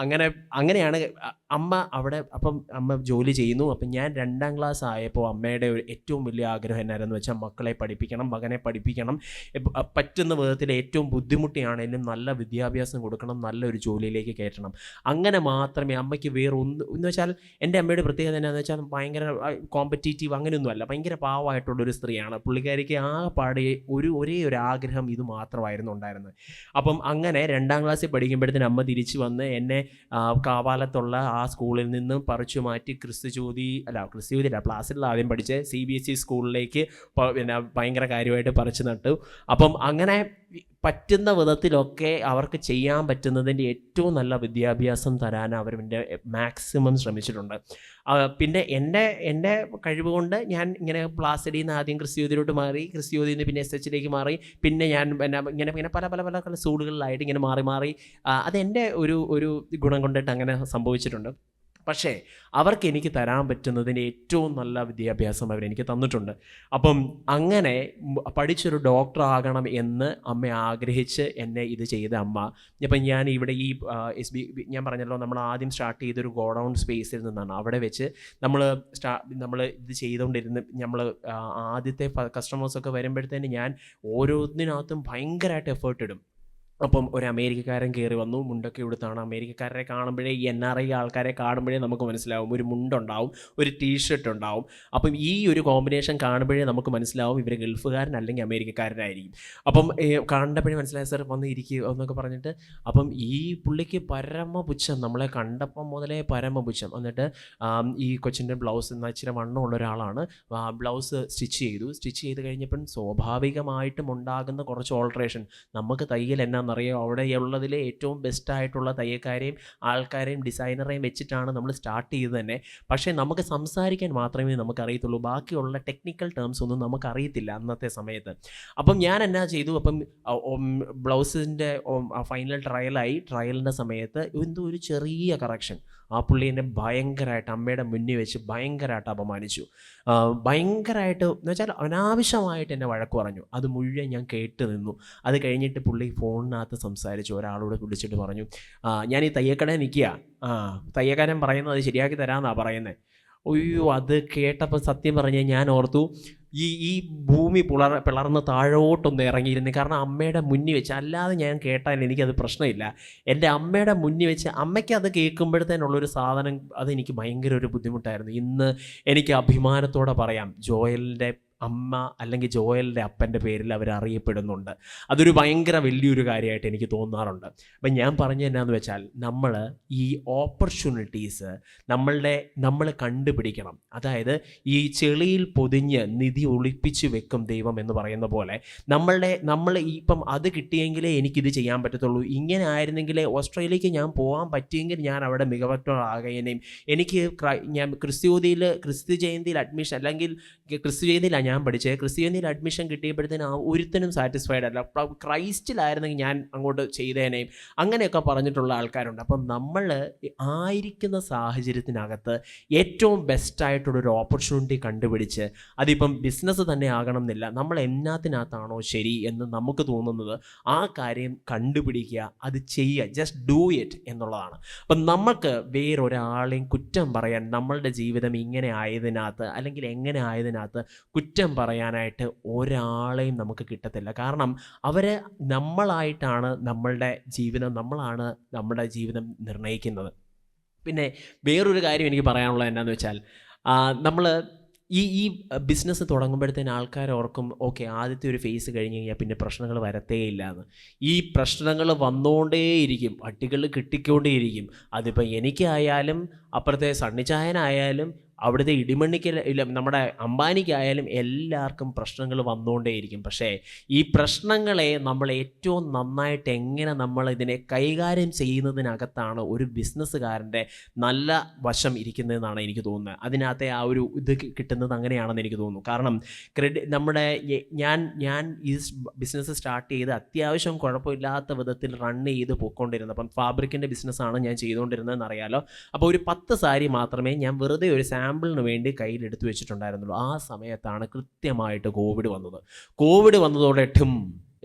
Speaker 1: അങ്ങനെയാണ് അമ്മ അവിടെ. അപ്പം അമ്മ ജോലി ചെയ്യുന്നു. അപ്പം ഞാൻ 2ാം ക്ലാസ് ആയപ്പോൾ അമ്മയുടെ ഒരു ഏറ്റവും വലിയ ആഗ്രഹം എന്നായിരുന്നു വെച്ചാൽ, മക്കളെ പഠിപ്പിക്കണം, മകനെ പഠിപ്പിക്കണം, പറ്റുന്ന വിധത്തിൽ ഏറ്റവും ബുദ്ധിമുട്ടിയാണെങ്കിലും നല്ല വിദ്യാഭ്യാസം കൊടുക്കണം, നല്ലൊരു ജോലിയിലേക്ക് കയറ്റണം. അങ്ങനെ മാത്രമേ അമ്മയ്ക്ക് എന്ന് വെച്ചാൽ, എൻ്റെ അമ്മയുടെ പ്രത്യേകത എന്നാന്ന് വെച്ചാൽ ഭയങ്കര കോമ്പറ്റീറ്റീവ് അങ്ങനെയൊന്നുമല്ല, ഭയങ്കര പാവമായിട്ടുള്ളൊരു സ്ത്രീയാണ്. പുള്ളിക്കാരിക്ക് പാടെ ഒരേ ഒരു ആഗ്രഹം ഇത് മാത്രമായിരുന്നു ഉണ്ടായിരുന്നത്. അപ്പം അങ്ങനെ 2ാം ക്ലാസ്സിൽ പഠിക്കുമ്പോഴത്തേന് അമ്മ തിരിച്ചു വന്ന് എന്നെ കാവാലത്തുള്ള ആ സ്കൂളിൽ നിന്ന് പറിച്ചു മാറ്റി ക്രിസ്തുജ്യോതി പ്ലാസിലുള്ള ആദ്യം പഠിച്ച് CBSE സ്കൂളിലേക്ക് ഭയങ്കര കാര്യമായിട്ട് പറിച്ചു നട്ടു. അപ്പം അങ്ങനെ പറ്റുന്ന വിധത്തിലൊക്കെ അവർക്ക് ചെയ്യാൻ പറ്റുന്നതിൻ്റെ ഏറ്റവും നല്ല വിദ്യാഭ്യാസം തരാൻ അവരുടെ മാക്സിമം ശ്രമിച്ചിട്ടുണ്ട്. പിന്നെ എൻ്റെ കഴിവ് കൊണ്ട് ഞാൻ ഇങ്ങനെ പ്ലാസിഡിൽ നിന്ന് ആദ്യം ക്രിസ്തുജ്യോതിയിലോട്ട് മാറി, ക്രിസ്തുജ്യോതിയിൽ നിന്ന് പിന്നെ SH മാറി, പിന്നെ ഞാൻ ഇങ്ങനെ പല സ്കൂളുകളിലായിട്ട് ഇങ്ങനെ മാറി അതെൻ്റെ ഒരു ഗുണം കൊണ്ടിട്ട് അങ്ങനെ സംഭവിച്ചിട്ടുണ്ട്. പക്ഷേ അവർക്ക് എനിക്ക് തരാൻ പറ്റുന്നതിന് ഏറ്റവും നല്ല വിദ്യാഭ്യാസം അവരെനിക്ക് തന്നിട്ടുണ്ട്. അപ്പം അങ്ങനെ പഠിച്ചൊരു ഡോക്ടർ ആകണം എന്ന് അമ്മ ആഗ്രഹിച്ച് എന്നെ ഇത് ചെയ്ത അമ്മ. അപ്പം ഞാൻ ഇവിടെ ഈ ഞാൻ പറഞ്ഞല്ലോ, നമ്മൾ ആദ്യം സ്റ്റാർട്ട് ചെയ്തൊരു ഗോഡൗൺ സ്പേസിൽ നിന്നാണ്. അവിടെ വെച്ച് നമ്മൾ ഇത് ചെയ്തുകൊണ്ടിരുന്ന് നമ്മൾ ആദ്യത്തെ കസ്റ്റമേഴ്സൊക്കെ വരുമ്പോഴത്തേന് ഞാൻ ഓരോന്നിനകത്തും ഭയങ്കരമായിട്ട് എഫേർട്ട് ഇടും. അപ്പം ഒരു അമേരിക്കക്കാരൻ കയറി വന്നു, മുണ്ടൊക്കെ എടുത്താണ്. അമേരിക്കക്കാരെ കാണുമ്പോഴേ, ഈ NRI ആൾക്കാരെ കാണുമ്പോഴേ നമുക്ക് മനസ്സിലാവും, ഒരു മുണ്ടുണ്ടാവും, ഒരു ടീഷർട്ട് ഉണ്ടാവും. അപ്പം ഈ ഒരു കോമ്പിനേഷൻ കാണുമ്പോഴേ നമുക്ക് മനസ്സിലാവും ഇവർ ഗൾഫുകാരൻ അല്ലെങ്കിൽ അമേരിക്കക്കാരനായിരിക്കും. അപ്പം കണ്ടപ്പോഴേ മനസ്സിലായി, സാർ വന്ന് ഇരിക്കുക എന്നൊക്കെ പറഞ്ഞിട്ട്. അപ്പം ഈ പുള്ളിക്ക് പരമപുച്ഛം, നമ്മളെ കണ്ടപ്പം മുതലേ പരമപുച്ഛം. എന്നിട്ട് ഈ കൊച്ചിൻ്റെ ബ്ലൗസ് എന്നാൽ ഇച്ചിരി വണ്ണമുള്ള ഒരാളാണ്, ബ്ലൗസ് സ്റ്റിച്ച് ചെയ്ത് കഴിഞ്ഞപ്പം സ്വാഭാവികമായിട്ടും ഉണ്ടാകുന്ന കുറച്ച് ഓൾട്രേഷൻ. നമുക്ക് തയ്യൽ എന്നാ അറിയാം, അവിടെ ഉള്ളതിൽ ഏറ്റവും ബെസ്റ്റായിട്ടുള്ള തയ്യക്കാരെയും ആൾക്കാരെയും ഡിസൈനറേയും വെച്ചിട്ടാണ് നമ്മൾ സ്റ്റാർട്ട് ചെയ്തത് തന്നെ. പക്ഷേ നമുക്ക് സംസാരിക്കാൻ മാത്രമേ നമുക്കറിയത്തുള്ളൂ, ബാക്കിയുള്ള ടെക്നിക്കൽ ടേംസ് ഒന്നും നമുക്കറിയത്തില്ല അന്നത്തെ സമയത്ത്. അപ്പം ഞാൻ എന്നാ ചെയ്തു, അപ്പം ബ്ലൗസിൻ്റെ ഫൈനൽ ട്രയലിൻ്റെ സമയത്ത് എന്തോ ഒരു ചെറിയ കറക്ഷൻ, ആ പുള്ളി എന്നെ ഭയങ്കരമായിട്ട് അമ്മയുടെ മുന്നിൽ വെച്ച് ഭയങ്കരമായിട്ട് അപമാനിച്ചു. ഭയങ്കരമായിട്ട് എന്ന് വെച്ചാൽ അനാവശ്യമായിട്ട് എന്നെ വഴക്ക് പറഞ്ഞു. അത് മുഴുവൻ ഞാൻ കേട്ട് നിന്നു. അത് കഴിഞ്ഞിട്ട് പുള്ളി ഫോണിനകത്ത് സംസാരിച്ചു, ഒരാളോട് വിളിച്ചിട്ട് പറഞ്ഞു, ഞാൻ ഈ തയ്യക്കടയിൽ നിൽക്കുക, തയ്യക്കാരൻ പറയുന്നത് അത് ശരിയാക്കി തരാമെന്നാണ് പറയുന്നത്. അയ്യോ, അത് കേട്ടപ്പോൾ സത്യം പറഞ്ഞാൽ ഞാൻ ഓർത്തു, ഈ ഭൂമി പിളർന്ന് താഴോട്ടൊന്ന് ഇറങ്ങിയിരുന്നു. കാരണം അമ്മയുടെ മുന്നിൽ വെച്ച്, അല്ലാതെ ഞാൻ കേട്ടാൽ എനിക്കത് പ്രശ്നമില്ല. എൻ്റെ അമ്മയുടെ മുന്നിൽ വെച്ച് അമ്മയ്ക്ക് അത് കേൾക്കുമ്പോഴത്തേനുള്ളൊരു സാധനം, അതെനിക്ക് ഭയങ്കര ഒരു ബുദ്ധിമുട്ടായിരുന്നു. ഇന്ന് എനിക്ക് അഭിമാനത്തോടെ പറയാം, ജോയലിൻ്റെ അമ്മ അല്ലെങ്കിൽ ജോയലിൻ്റെ അപ്പൻ്റെ പേരിൽ അവർ അറിയപ്പെടുന്നുണ്ട്. അതൊരു ഭയങ്കര വലിയൊരു കാര്യമായിട്ട് എനിക്ക് തോന്നാറുണ്ട്. അപ്പം ഞാൻ പറഞ്ഞു എന്നാന്ന് വെച്ചാൽ നമ്മൾ ഈ ഓപ്പർച്യൂണിറ്റീസ് നമ്മൾ കണ്ടുപിടിക്കണം. അതായത് ഈ ചെളിയിൽ പൊതിഞ്ഞ് നിധി ഒളിപ്പിച്ച് വെക്കും ദൈവം എന്ന് പറയുന്ന പോലെ നമ്മൾ ഇപ്പം അത് കിട്ടിയെങ്കിലേ എനിക്കിത് ചെയ്യാൻ പറ്റത്തുള്ളൂ, ഇങ്ങനെ ആയിരുന്നെങ്കിലേ ഓസ്ട്രേലിയക്ക് ഞാൻ പോകാൻ പറ്റിയെങ്കിൽ ഞാൻ അവിടെ മികവറ്റോളാകുകയും എനിക്ക് ഞാൻ ക്രിസ്തു ജയന്തിയിൽ അഡ്മിഷൻ, അല്ലെങ്കിൽ ക്രിസ്തു ജയന്തിയിലാണ് ഞാൻ പഠിച്ചത്, ക്രിസ്തു ജയന്തിയിൽ അഡ്മിഷൻ കിട്ടിയപ്പോഴത്തേനും ഒരുത്തനും സാറ്റിസ്ഫൈഡ് അല്ല, ക്രൈസ്റ്റിലായിരുന്നെങ്കിൽ ഞാൻ അങ്ങോട്ട് ചെയ്തേനേയും അങ്ങനെയൊക്കെ പറഞ്ഞിട്ടുള്ള ആൾക്കാരുണ്ട്. അപ്പം നമ്മൾ ആയിരിക്കുന്ന സാഹചര്യത്തിനകത്ത് ഏറ്റവും ബെസ്റ്റായിട്ടുള്ളൊരു ഓപ്പർച്യൂണിറ്റി കണ്ടുപിടിച്ച്, അതിപ്പം ബിസിനസ് തന്നെ ആകണം എന്നില്ല, നമ്മൾ എന്നാത്തിനകത്താണോ ശരി എന്ന് നമുക്ക് തോന്നുന്നത് ആ കാര്യം കണ്ടുപിടിക്കുക, അത് ചെയ്യുക, ജസ്റ്റ് ഡൂ ഇറ്റ് എന്നുള്ളതാണ്. അപ്പം നമുക്ക് വേറൊരാളെയും കുറ്റം പറയാൻ, നമ്മളുടെ ജീവിതം ഇങ്ങനെ ആയതിനകത്ത് അല്ലെങ്കിൽ എങ്ങനെ ആയതിനകത്ത് കുറ്റം പറയാനായിട്ട് ഒരാളെയും നമുക്ക് കിട്ടത്തില്ല. കാരണം നമ്മളായിട്ടാണ് നമ്മളാണ് നമ്മുടെ ജീവിതം നിർണ്ണയിക്കുന്നത്. പിന്നെ വേറൊരു കാര്യം എനിക്ക് പറയാനുള്ളത് എന്നാന്ന് വെച്ചാൽ, നമ്മൾ ഈ ബിസിനസ് തുടങ്ങുമ്പോഴത്തേന് ആൾക്കാർ ഓർക്കും, ഓക്കെ ആദ്യത്തെ ഒരു ഫേസ് കഴിഞ്ഞ് കഴിഞ്ഞാൽ പിന്നെ പ്രശ്നങ്ങൾ വരത്തേ ഇല്ല എന്ന്. ഈ പ്രശ്നങ്ങൾ വന്നുകൊണ്ടേയിരിക്കും, അടികൾ കിട്ടിക്കൊണ്ടേയിരിക്കും. അതിപ്പോൾ എനിക്കായാലും അപ്പുറത്തെ സണ്ണിച്ചായനായാലും അവിടുത്തെ ഇടിമണ്ണിക്ക് ഇല്ല നമ്മുടെ അംബാനിക്കായാലും എല്ലാവർക്കും പ്രശ്നങ്ങൾ വന്നുകൊണ്ടേയിരിക്കും. പക്ഷേ ഈ പ്രശ്നങ്ങളെ നമ്മൾ ഏറ്റവും നന്നായിട്ട് എങ്ങനെ നമ്മൾ ഇതിനെ കൈകാര്യം ചെയ്യുന്നതിനകത്താണ് ഒരു ബിസിനസ്സുകാരൻ്റെ നല്ല വശം ഇരിക്കുന്നതെന്നാണ് എനിക്ക് തോന്നുന്നത്. അതിനകത്തെ ആ ഒരു ഇത് കിട്ടുന്നത് അങ്ങനെയാണെന്ന് എനിക്ക് തോന്നുന്നു. കാരണം ഞാൻ ഈ ബിസിനസ് സ്റ്റാർട്ട് ചെയ്ത് അത്യാവശ്യം കുഴപ്പമില്ലാത്ത വിധത്തിൽ റൺ ചെയ്ത് പോയിക്കൊണ്ടിരുന്നത്. അപ്പം ഫാബ്രിക്കിൻ്റെ ബിസിനസ്സാണ് ഞാൻ ചെയ്തുകൊണ്ടിരുന്നതെന്ന് അറിയാലോ. അപ്പോൾ ഒരു 10 സാരി മാത്രമേ ഞാൻ വെറുതെ ഒരു സാമ്പിളിന് വേണ്ടി കയ്യിലെടുത്ത് വെച്ചിട്ടുണ്ടായിരുന്നുള്ളൂ. ആ സമയത്താണ് കൃത്യമായിട്ട് കോവിഡ് വന്നതോടെ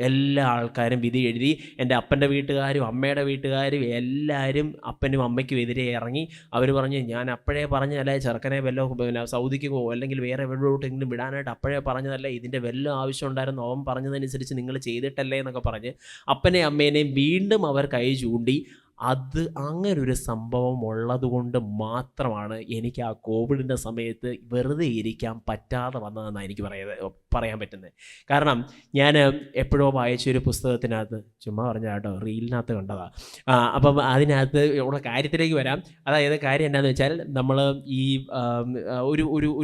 Speaker 1: എല്ലാ ആൾക്കാരും വിധി എഴുതി. എൻ്റെ അപ്പൻ്റെ വീട്ടുകാരും അമ്മയുടെ വീട്ടുകാരും എല്ലാവരും അപ്പനും അമ്മയ്ക്കും എതിരെ ഇറങ്ങി. അവർ പറഞ്ഞ്, ഞാൻ അപ്പോഴേ പറഞ്ഞതല്ലേ ചെറുക്കനെ സൗദിക്ക് അല്ലെങ്കിൽ വേറെ എവിടെയോട്ടെങ്കിലും വിടാനായിട്ട് അപ്പോഴേ പറഞ്ഞതല്ലേ, ഇതിൻ്റെ ആവശ്യം ഉണ്ടായിരുന്നു, അവൻ പറഞ്ഞതനുസരിച്ച് നിങ്ങൾ ചെയ്തിട്ടല്ലേ എന്നൊക്കെ പറഞ്ഞ് അപ്പനെയും അമ്മേനെയും വീണ്ടും അവർ കൈ ചൂണ്ടി. അത് അങ്ങനൊരു സംഭവം ഉള്ളതുകൊണ്ട് മാത്രമാണ് എനിക്ക് ആ കോവിഡിൻ്റെ സമയത്ത് വെറുതെ ഇരിക്കാൻ പറ്റാതെ വന്നതെന്നാണ് എനിക്ക് പറയാൻ പറ്റുന്നത്. കാരണം ഞാൻ എപ്പോഴോ വായിച്ചൊരു പുസ്തകത്തിനകത്ത്, ചുമ്മാ പറഞ്ഞ കേട്ടോ, റീലിനകത്ത് കണ്ടതാണ്. അപ്പം അതിനകത്ത് ഉള്ള കാര്യത്തിലേക്ക് വരാം. അതായത് കാര്യം എന്താണെന്ന് വെച്ചാൽ, നമ്മൾ ഈ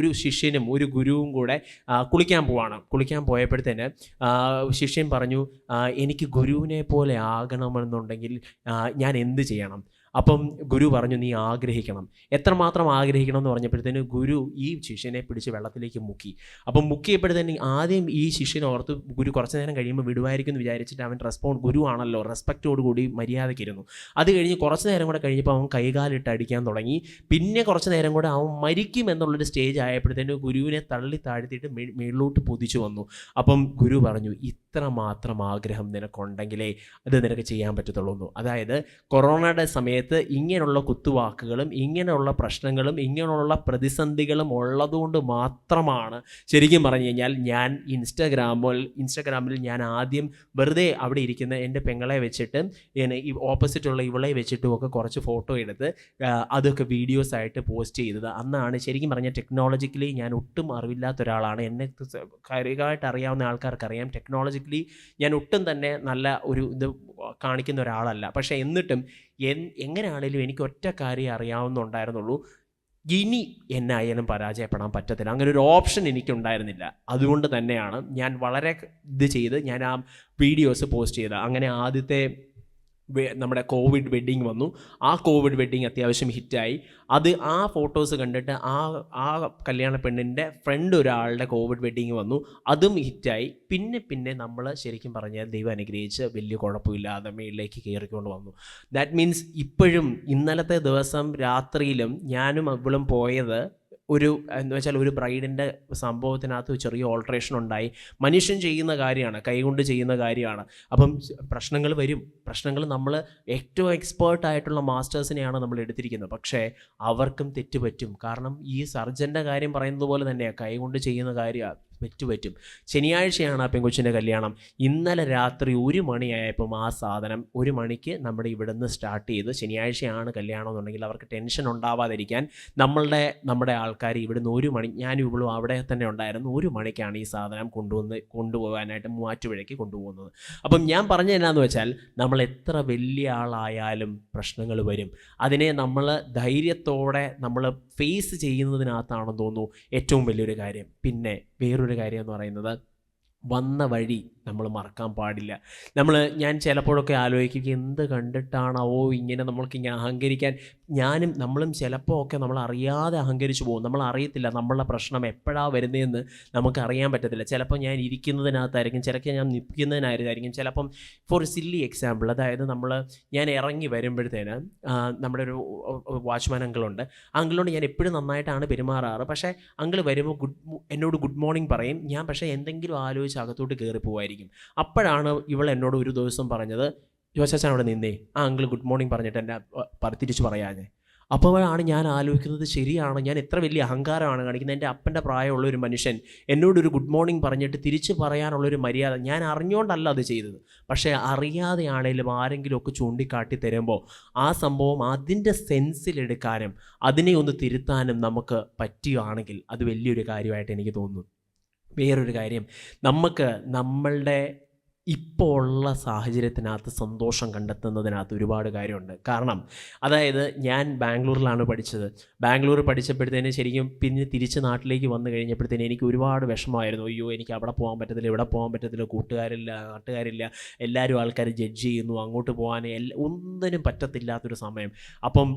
Speaker 1: ഒരു ശിഷ്യനും ഒരു ഗുരുവും കൂടെ കുളിക്കാൻ പോയപ്പോഴത്തേന് ശിഷ്യൻ പറഞ്ഞു, എനിക്ക് ഗുരുവിനെ പോലെ ആകണമെന്നുണ്ടെങ്കിൽ ഞാൻ എന്ത് ചെയ്യണം? അപ്പം ഗുരു പറഞ്ഞു, നീ ആഗ്രഹിക്കണം. എത്രമാത്രം ആഗ്രഹിക്കണം എന്ന് പറഞ്ഞപ്പോഴത്തേന് ഗുരു ഈ ശിഷ്യനെ പിടിച്ച് വെള്ളത്തിലേക്ക് മുക്കി. അപ്പം മുക്കിയപ്പോഴത്തേന് ആദ്യം ഈ ശിഷ്യനെ ഓർത്ത് ഗുരു കുറച്ച് നേരം കഴിയുമ്പോൾ വിടുമായിരിക്കും എന്ന് വിചാരിച്ചിട്ട് അവൻ ഗുരു ആണല്ലോ, റെസ്പെക്റ്റോടുകൂടി മര്യാദയ്ക്കിരുന്നു. അത് കഴിഞ്ഞ് കുറച്ച് നേരം കൂടെ കഴിഞ്ഞപ്പോൾ അവൻ കൈകാലിട്ട് അടിക്കാൻ തുടങ്ങി. പിന്നെ കുറച്ച് നേരം കൂടെ അവൻ മരിക്കും എന്നുള്ളൊരു സ്റ്റേജ് ആയപ്പോഴത്തേന് ഗുരുവിനെ തള്ളി താഴ്ത്തിയിട്ട് മേളിലോട്ട് പൊതിച്ചു വന്നു. അപ്പം ഗുരു പറഞ്ഞു, ഇത്രമാത്രം ആഗ്രഹം നിനക്കുണ്ടെങ്കിലേ അത് നിനക്ക് ചെയ്യാൻ പറ്റത്തുള്ളൂ. അതായത് കൊറോണയുടെ സമയത്ത് ഇങ്ങനെയുള്ള കുത്തുവാക്കുകളും ഇങ്ങനെയുള്ള പ്രശ്നങ്ങളും ഇങ്ങനെയുള്ള പ്രതിസന്ധികളും ഉള്ളതുകൊണ്ട് മാത്രമാണ് ശരിക്കും പറഞ്ഞു കഴിഞ്ഞാൽ ഞാൻ ഇൻസ്റ്റഗ്രാമിൽ ഞാൻ ആദ്യം വെറുതെ അവിടെ ഇരിക്കുന്ന എൻ്റെ പെങ്ങളെ വെച്ചിട്ട് ഈ ഓപ്പോസിറ്റുള്ള ഇവളെ വെച്ചിട്ടും ഒക്കെ കുറച്ച് ഫോട്ടോ എടുത്ത് അതൊക്കെ വീഡിയോസ് ആയിട്ട് പോസ്റ്റ് ചെയ്തത്. അന്നാണ് ശരിക്കും പറഞ്ഞാൽ ടെക്നോളജിക്കലി ഞാൻ ഒട്ടും അറിവില്ലാത്ത ഒരാളാണ്. എന്നെ കാര്യമായിട്ട് അറിയാവുന്ന ആൾക്കാർക്കറിയാം, ടെക്നോളജിക്കലി ഞാൻ ഒട്ടും തന്നെ നല്ല ഒരു ഇത് കാണിക്കുന്ന ഒരാളല്ല. പക്ഷേ എന്നിട്ടും എങ്ങനെയാണേലും എനിക്ക് ഒറ്റ കാര്യം അറിയാവുന്നുണ്ടായിരുന്നുള്ളൂ, ഇനി എന്നായാലും പരാജയപ്പെടാൻ പറ്റത്തില്ല. അങ്ങനെ ഒരു ഓപ്ഷൻ എനിക്കുണ്ടായിരുന്നില്ല. അതുകൊണ്ട് തന്നെയാണ് ഞാൻ വളരെ ഇത് ചെയ്ത് ഞാൻ ആ വീഡിയോസ് പോസ്റ്റ് ചെയ്തത്. അങ്ങനെ ആദ്യത്തെ നമ്മുടെ കോവിഡ് വെഡ്ഡിങ് വന്നു. ആ കോവിഡ് വെഡ്ഡിങ് അത്യാവശ്യം ഹിറ്റായി. ആ ഫോട്ടോസ് കണ്ടിട്ട് ആ കല്യാണ പെണ്ണിൻ്റെ ഫ്രണ്ട് ഒരാളുടെ കോവിഡ് വെഡ്ഡിങ് വന്നു, അതും ഹിറ്റായി. പിന്നെ നമ്മൾ ശരിക്കും പറഞ്ഞാൽ ദൈവം അനുഗ്രഹിച്ച് വലിയ കുഴപ്പമില്ലാതെ മേളിലേക്ക് കയറിക്കൊണ്ട് വന്നു. ദാറ്റ് മീൻസ് ഇപ്പോഴും ഇന്നലത്തെ ദിവസം രാത്രിയിലും ഞാനും അവളും പോയത് എന്ന് വെച്ചാൽ ഒരു ബ്രൈഡിൻ്റെ സംഭവത്തിനകത്ത് ചെറിയ ഓൾട്രേഷൻ ഉണ്ടായി. മനുഷ്യൻ ചെയ്യുന്ന കാര്യമാണ്, കൈകൊണ്ട് ചെയ്യുന്ന കാര്യമാണ്. അപ്പം പ്രശ്നങ്ങൾ വരും. പ്രശ്നങ്ങൾ നമ്മൾ ഏറ്റവും എക്സ്പേർട്ടായിട്ടുള്ള മാസ്റ്റേഴ്സിനെയാണ് നമ്മൾ എടുത്തിരിക്കുന്നത്. പക്ഷേ അവർക്കും തെറ്റുപറ്റും. കാരണം ഈ സർജൻ്റെ കാര്യം പറയുന്നത് പോലെ തന്നെയാണ്, കൈകൊണ്ട് ചെയ്യുന്ന കാര്യമാണ്. പറ്റും. ശനിയാഴ്ചയാണ് ആ പെങ്കൊച്ചിൻ്റെ കല്യാണം. ഇന്നലെ രാത്രി 1 മണിയായപ്പം ആ സാധനം 1 മണിക്ക് നമ്മുടെ ഇവിടുന്ന് സ്റ്റാർട്ട് ചെയ്ത്, ശനിയാഴ്ചയാണ് കല്യാണം എന്നുണ്ടെങ്കിൽ അവർക്ക് ടെൻഷൻ ഉണ്ടാവാതിരിക്കാൻ നമ്മുടെ ആൾക്കാർ ഇവിടുന്ന് 1 മണി, ഞാനും ഇവളും അവിടെ തന്നെ ഉണ്ടായിരുന്നു, 1 മണിക്കാണ് ഈ സാധനം കൊണ്ടുപോകാനായിട്ട് മൂവാറ്റുപുഴയ്ക്ക് കൊണ്ടുപോകുന്നത്. അപ്പം ഞാൻ പറഞ്ഞത് എന്നാന്ന് വെച്ചാൽ, നമ്മൾ എത്ര വലിയ ആളായാലും പ്രശ്നങ്ങൾ വരും. അതിനെ നമ്മൾ ധൈര്യത്തോടെ നമ്മൾ ഫേസ് ചെയ്യുന്നതിനകത്താണെന്ന് തോന്നുന്നു ഏറ്റവും വലിയൊരു കാര്യം. പിന്നെ വേറൊരു കാര്യം എന്ന് പറയുന്നത്, വന്ന വഴി നമ്മൾ മറക്കാൻ പാടില്ല. ഞാൻ ചിലപ്പോഴൊക്കെ ആലോചിക്കും, എന്ത് കണ്ടിട്ടാണോ ഇങ്ങനെ നമ്മൾക്കിങ്ങനെ അഹങ്കരിക്കാൻ. നമ്മളും ചിലപ്പോൾ ഒക്കെ നമ്മൾ അറിയാതെ അഹങ്കരിച്ചു പോകും. നമ്മൾ അറിയത്തില്ല നമ്മളുടെ പ്രശ്നം എപ്പോഴാണ് വരുന്നതെന്ന് നമുക്കറിയാൻ പറ്റത്തില്ല. ചിലപ്പോൾ ഞാൻ ഇരിക്കുന്നതിനകത്തായിരിക്കും, ചിലപ്പോൾ ഞാൻ നിൽക്കുന്നതിനായിരിക്കും. ചിലപ്പം ഫോർ സില്ലി എക്സാമ്പിൾ, അതായത് ഞാൻ ഇറങ്ങി വരുമ്പോഴത്തേന് നമ്മുടെ ഒരു വാച്ച്മാൻ അങ്കിളുണ്ട്. ആ അങ്കിളിനോട് ഞാൻ എപ്പോഴും നന്നായിട്ടാണ് പെരുമാറാറ്. പക്ഷേ അങ്കിൾ വരുമ്പോൾ എന്നോട് ഗുഡ് മോർണിംഗ് പറയും. ഞാൻ പക്ഷേ എന്തെങ്കിലും ആലോചിച്ച് അകത്തോട്ട് കയറി പോവായിരിക്കും. അപ്പോഴാണ് ഇവൾ എന്നോട് ഒരു ദിവസം പറഞ്ഞത്, ജോസാച്ചാൻ അവിടെ നിന്നേ, ആ അങ്കിൾ ഗുഡ് മോർണിംഗ് പറഞ്ഞിട്ട് എന്നെ തിരിച്ച് പറയാഞ്ഞേ. അപ്പോഴാണ് ഞാൻ ആലോചിക്കുന്നത്, ശരിയാണ്, ഞാൻ എത്ര വലിയ അഹങ്കാരമാണ് കാണിക്കുന്നത്. എൻ്റെ അപ്പൻ്റെ പ്രായമുള്ള ഒരു മനുഷ്യൻ എന്നോടൊരു ഗുഡ് മോർണിംഗ് പറഞ്ഞിട്ട് തിരിച്ച് പറയാനുള്ളൊരു മര്യാദ ഞാൻ അറിഞ്ഞുകൊണ്ടല്ല അത് ചെയ്തത്. പക്ഷേ അറിയാതെയാണേലും ആരെങ്കിലുമൊക്കെ ചൂണ്ടിക്കാട്ടി തരുമ്പോൾ ആ സംഭവം അതിൻ്റെ സെൻസിലെടുക്കാനും അതിനെ ഒന്ന് തിരുത്താനും നമുക്ക് പറ്റുകയാണെങ്കിൽ അത് വലിയൊരു കാര്യമായിട്ട് എനിക്ക് തോന്നുന്നു. വേറൊരു കാര്യം, നമ്മളുടെ ഇപ്പോൾ ഉള്ള സാഹചര്യത്തിനകത്ത് സന്തോഷം കണ്ടെത്തുന്നതിനകത്ത് ഒരുപാട് കാര്യമുണ്ട്. കാരണം അതായത് ഞാൻ ബാംഗ്ലൂരിലാണ് പഠിച്ചത്. ബാംഗ്ലൂർ പഠിച്ചപ്പോഴത്തേന് ശരിക്കും പിന്നെ തിരിച്ച് നാട്ടിലേക്ക് വന്നു കഴിഞ്ഞപ്പോഴത്തേന് എനിക്ക് ഒരുപാട് വിഷമമായിരുന്നു. അയ്യോ, എനിക്ക് അവിടെ പോകാൻ പറ്റത്തില്ല, ഇവിടെ പോകാൻ പറ്റത്തില്ല, കൂട്ടുകാരില്ല, നാട്ടുകാരില്ല, എല്ലാവരും ആൾക്കാർ ജഡ്ജ് ചെയ്യുന്നു, അങ്ങോട്ട് പോകാൻ ഒന്നിനും പറ്റത്തില്ലാത്തൊരു സമയം.